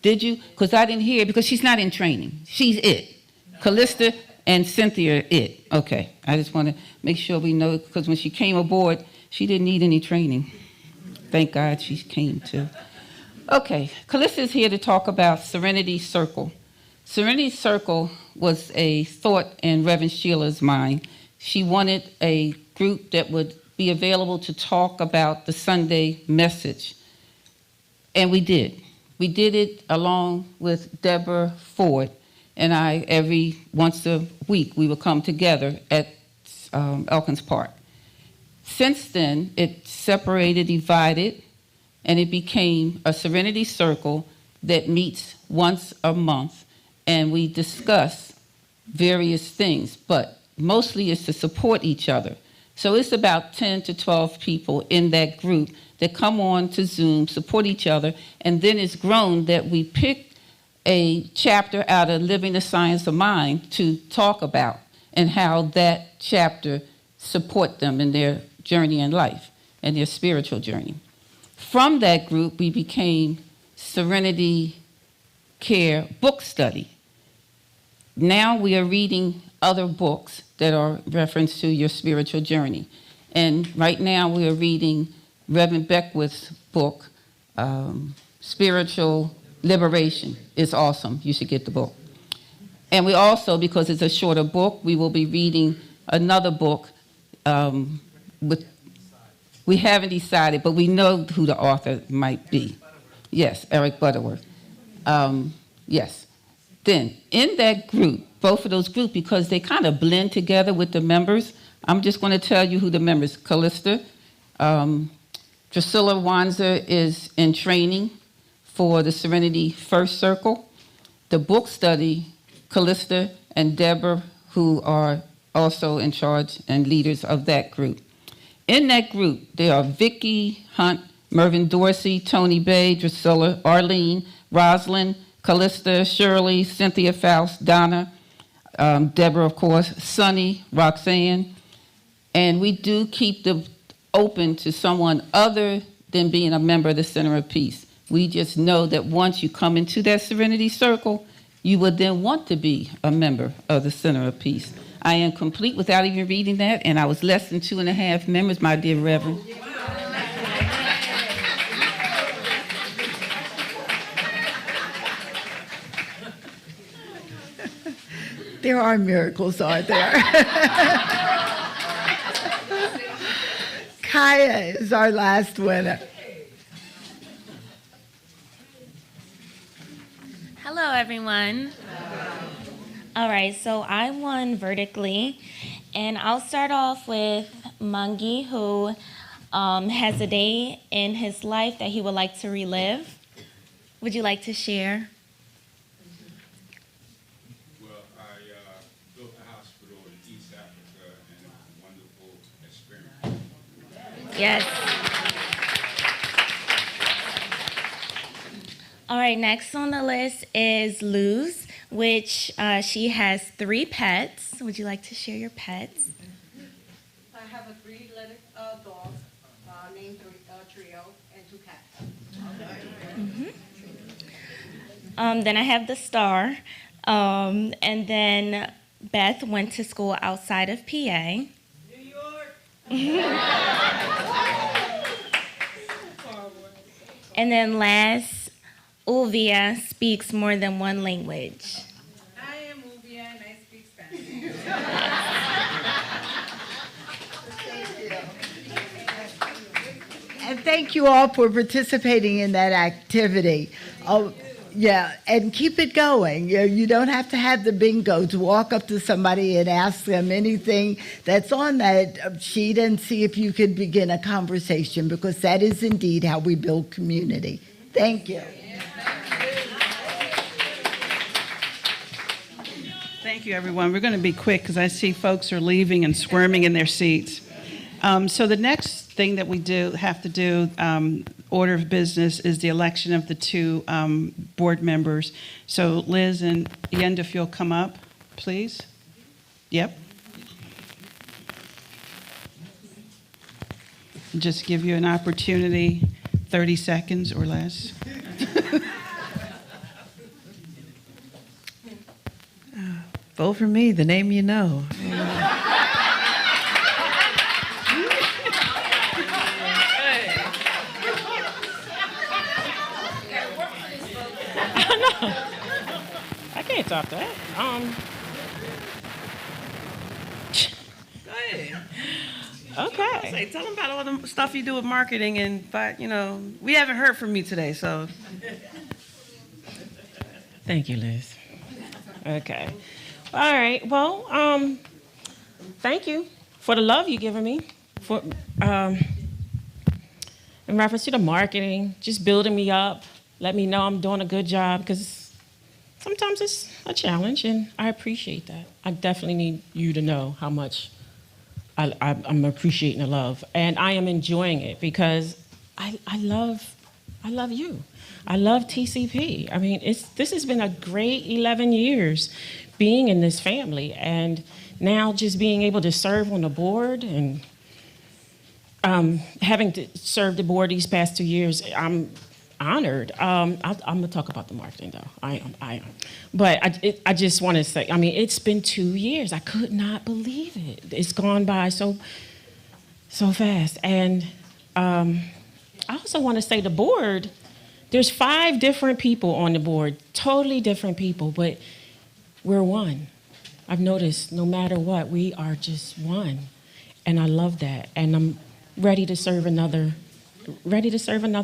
Did you? Because I didn't hear, because she's not in training. She's it. Callista and Cynthia are it. Okay. I just want to make sure we know, because when she came aboard, she didn't need any training. Thank God she came too. Okay, Calista is here to talk about Serenity Circle. Serenity Circle was a thought in Reverend Sheila's mind. She wanted a group that would be available to talk about the Sunday message. And we did. We did it along with Deborah Ford and I. Every once a week, we would come together at Elkins Park. Since then, it separated, divided, and it became a Serenity Circle that meets once a month, and we discuss various things, but mostly it's to support each other. So it's about 10 to 12 people in that group that come on to Zoom, support each other, and then it's grown that we pick a chapter out of Living the Science of Mind to talk about and how that chapter support them in their journey in life and their spiritual journey. From that group, we became Serenity Care Book Study. Now we are reading other books that are reference to your spiritual journey. And right now we are reading Reverend Beckwith's book, Spiritual Liberation. It's awesome. You should get the book. And we also, because it's a shorter book, we will be reading another book. We haven't decided, but we know who the author might be. Yes, Eric Butterworth. Yes. Then, in that group, both of those groups, because they kind of blend together with the members, I'm just going to tell you who the members. Callista, Drusilla Wanzer is in training for the Serenity First Circle. The book study, Callista and Deborah, who are also in charge and leaders of that group. In that group, there are Vicki Hunt, Mervyn Dorsey, Tony Bay, Drusilla, Arlene, Rosalind, Callista, Shirley, Cynthia Faust, Donna, Deborah, of course, Sunny, Roxanne. And we do keep them open to someone other than being a member of the Center of Peace. We just know that once you come into that Serenity Circle, you would then want to be a member of the Center of Peace. I am complete without even reading that, and I was less than 2.5 members, my dear Reverend. There are miracles, aren't there? Kaya is our last winner. Hello, everyone. All right, so I won vertically, and I'll start off with Mungi, who has a day in his life that he would like to relive. Would you like to share? Well, I built a hospital in East Africa, and it was a wonderful experience. Yes. All right, next on the list is Luz, which she has 3 pets. Would you like to share your pets? I have a 3-legged dog named Trio and 2 cats. Then I have the Star. And then Beth went to school outside of PA. New York. And then last, Ulvia speaks more than one language. I am Ubia and I speak Spanish. And thank you all for participating in that activity. Oh, yeah, and keep it going. You don't have to have the bingo to walk up to somebody and ask them anything that's on that sheet and see if you could begin a conversation, because that is indeed how we build community. Thank you. Thank you, everyone. We're going to be quick because I see folks are leaving and squirming in their seats. So the next thing that we have to do, order of business, is the election of the 2 board members. So Liz and Yenda, if you'll come up, please. Yep. Just give you an opportunity, 30 seconds or less. Vote for me, the name you know. about that. Go ahead. Okay. Say, tell them about all the stuff you do with marketing, but we haven't heard from you today, so. Thank you, Liz. Okay. All right. Well, thank you for the love you've given me for in reference to the marketing, just building me up, let me know I'm doing a good job, because sometimes it's a challenge, and I appreciate that. I definitely need you to know how much I'm appreciating the love, and I am enjoying it because I love you. I love TCP. I mean, this has been a great 11 years being in this family, and now just being able to serve on the board and having to serve the board these past 2 years, I'm honored. I'm gonna talk about the marketing though. I am. But I just want to say, I mean, it's been 2 years. I could not believe it. It's gone by so fast. And I also want to say the board. There's 5 different people on the board, totally different people, but we're one. I've noticed no matter what, we are just one, and I love that. And I'm ready to serve another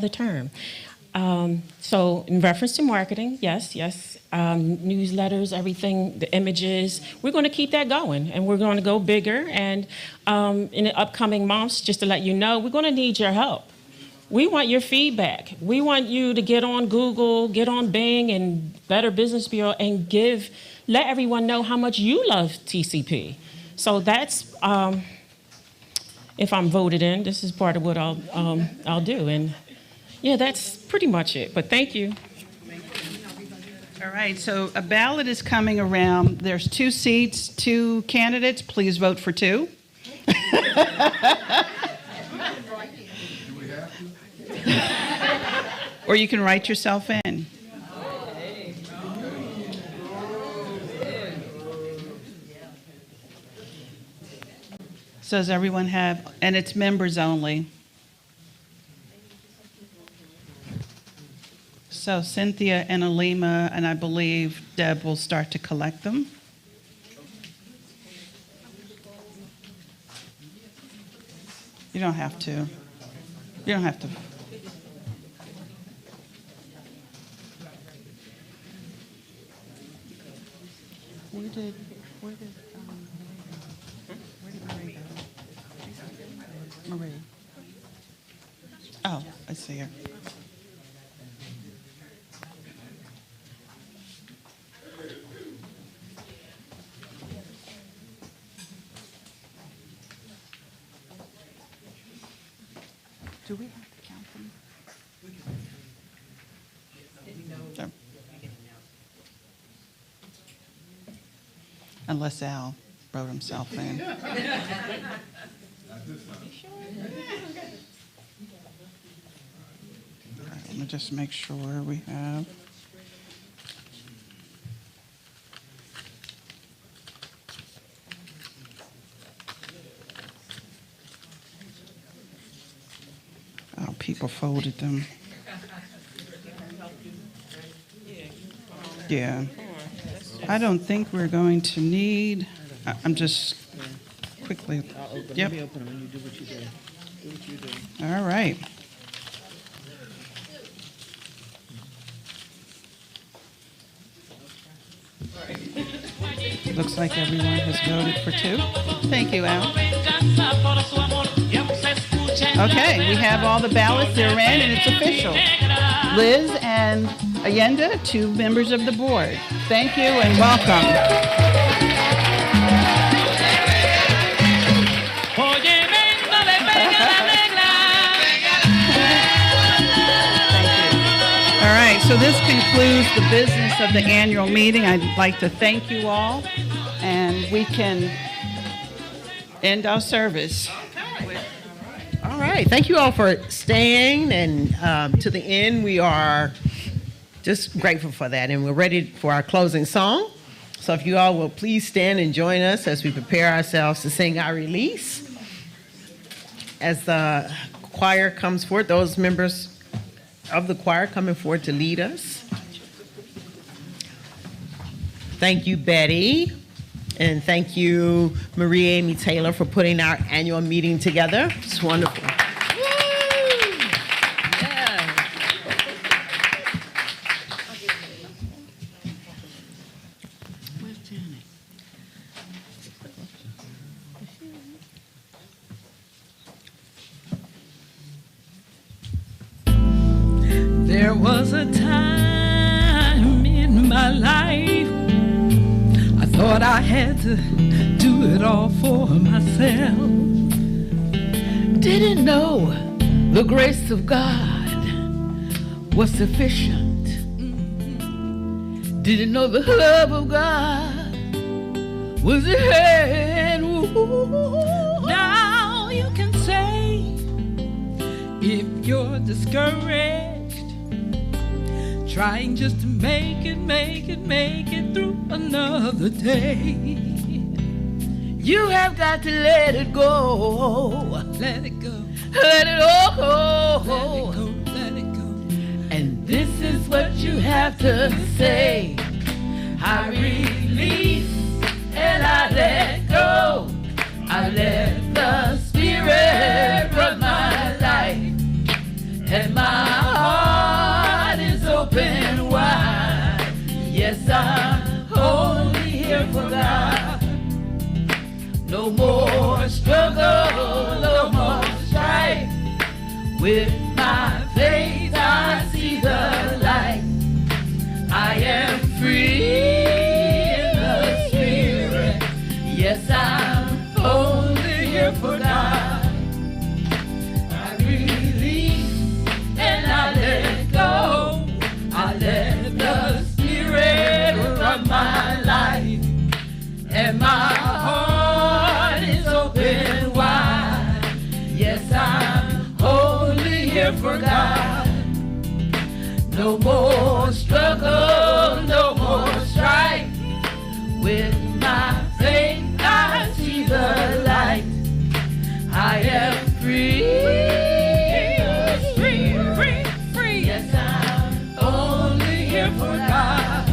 term. So in reference to marketing, yes, newsletters, everything, the images, we're going to keep that going, and we're going to go bigger. And in the upcoming months, just to let you know, we're going to need your help. We want your feedback. We want you to get on Google, get on Bing and Better Business Bureau, and let everyone know how much you love TCP. So that's, if I'm voted in, this is part of what I'll do. And yeah, that's pretty much it, but thank you. All right, so a ballot is coming around. There's 2 seats, 2 candidates. Please vote for 2. Or you can write yourself in. So does everyone have, and it's members only. So Cynthia and Alima, and I believe Deb will start to collect them. You don't have to. You don't have to. Where did Marie go? Marie. Oh, I see her. Do we have to count them? Sure. Unless Al wrote himself in. All right, let me just make sure we have. Oh, people folded them. Yeah. I don't think we're going to need, I'm just quickly. I'll open. Yep. Let me open them and you do what you do. Do what you do. All right. Looks like everyone has voted for 2. Thank you, Al. Okay, we have all the ballots. They're in, and it's official. Liz and Allende, 2 members of the board. Thank you and welcome. All right, so this concludes the business of the annual meeting. I'd like to thank you all, and we can end our service. All right. Thank you all for staying and to the end. We are just grateful for that, and we're ready for our closing song. So if you all will please stand and join us as we prepare ourselves to sing our release. As the choir comes forward, those members of the choir coming forward to lead us. Thank you, Betty. And thank you, Marie Amy Taylor, for putting our annual meeting together. It's wonderful. There was a time in my life I thought I had to do it all for myself. Didn't know the grace of God was sufficient. Didn't know the love of God was ahead. Now you can say, if you're discouraged, trying just to make it through another day, you have got to let it go. Let it go. Let it all go. Let it go. Let it go. And this is what you have to say. I release and I let go. I let the Spirit run my life, and my heart is open wide. Yes, I'm only here for God. No more struggle, no more strife. With my faith I see the light. I am free in the Spirit. Yes, I'm only here for God. I release and I let go. I let the Spirit run my life, and my heart is open wide. Yes, I'm only here for God. No more struggle, no more strife. With my faith I see the light. I am free, free, free, free. Yes, I'm only here for God.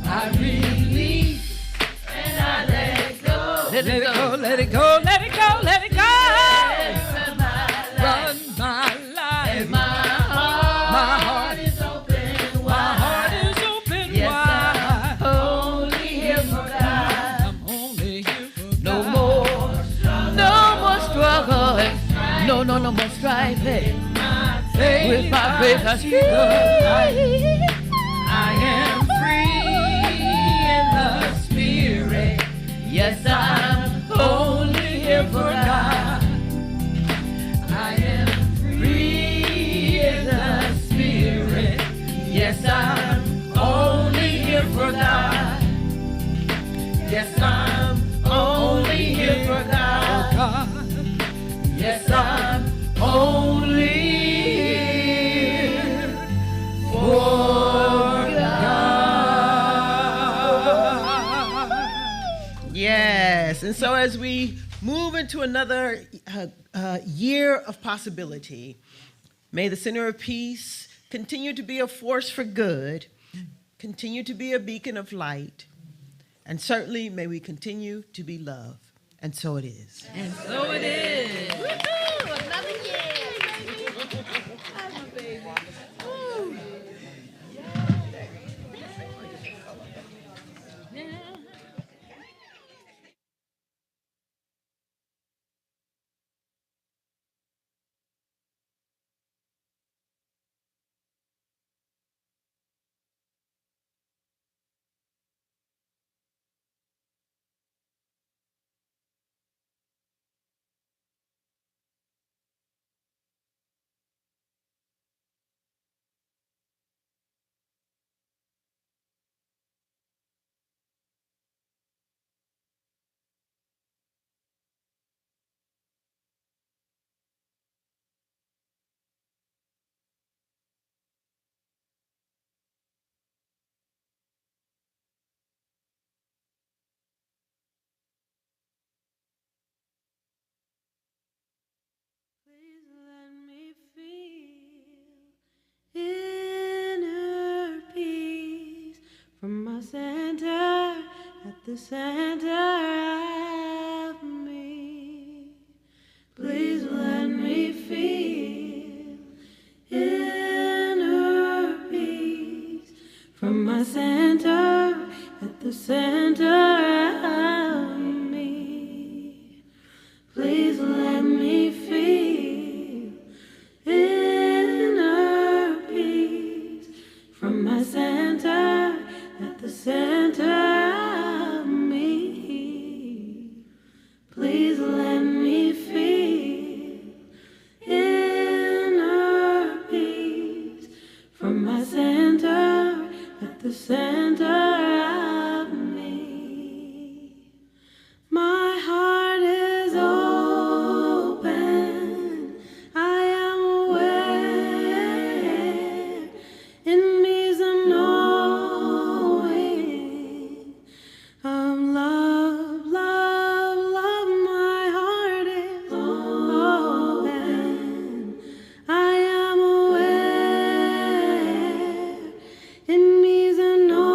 I release and I let go. Let it go, let it go, let it go, let it go. Run my life. And my heart is open wide. My heart is open yes, wide. I'm only here for God. I'm only here for God. No more struggle. No more strife. Hey. With my faith I see the light. I am free in the Spirit. Yes, I'm only here for God. I am free in the Spirit. Yes, I'm only here for God. Yes, I'm only here for God. Yes, I'm only here for God. Yes, and so as we move into another year of possibility, may the Center of Peace continue to be a force for good, continue to be a beacon of light, and certainly may we continue to be love. And so it is. And so it is. Woo-hoo, another the center of me. Please let me feel inner peace from my center at the center of me. Please let me feel inner peace from my center at the center of me. Please let me feel inner peace from my center at the center of me. My heart is open. I am aware. In me is a knowing of love, love, love. My heart is open. I am aware. In me is a knowing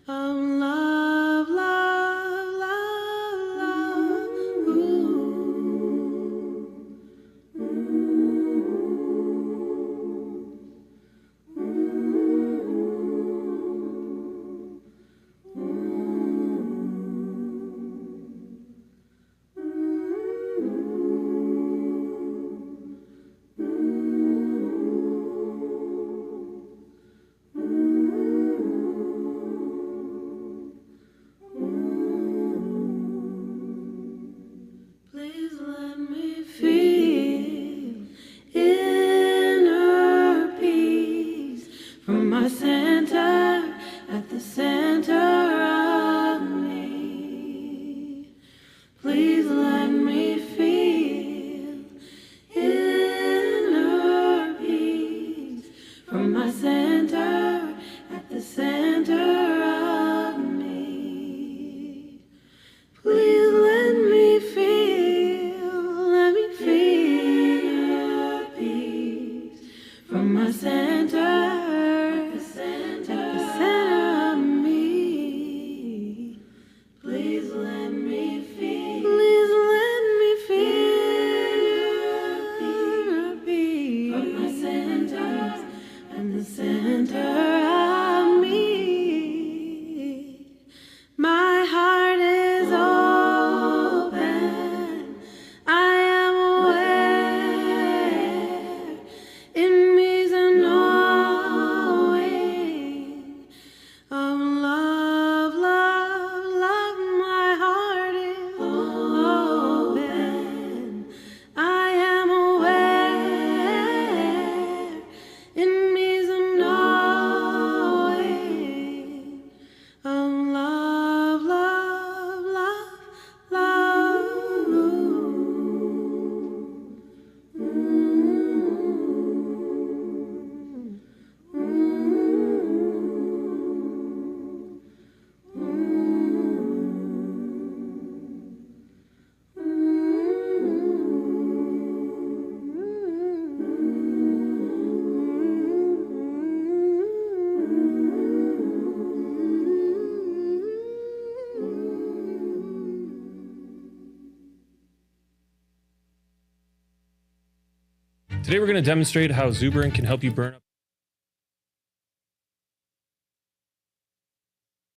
of love, love, love, love. Please let me feel inner peace from my center at the center of me. Please let me feel inner peace from my center at the center of me. Please let me feel peace from my center at the center of me. Please let me feel peace from my center at the center of me. My heart is open. I am aware. In me is a knowing of love, love, love. My heart is open. I am aware. In me is a knowing of love, love, love, Today we're going to demonstrate how Zuberin can help you burn up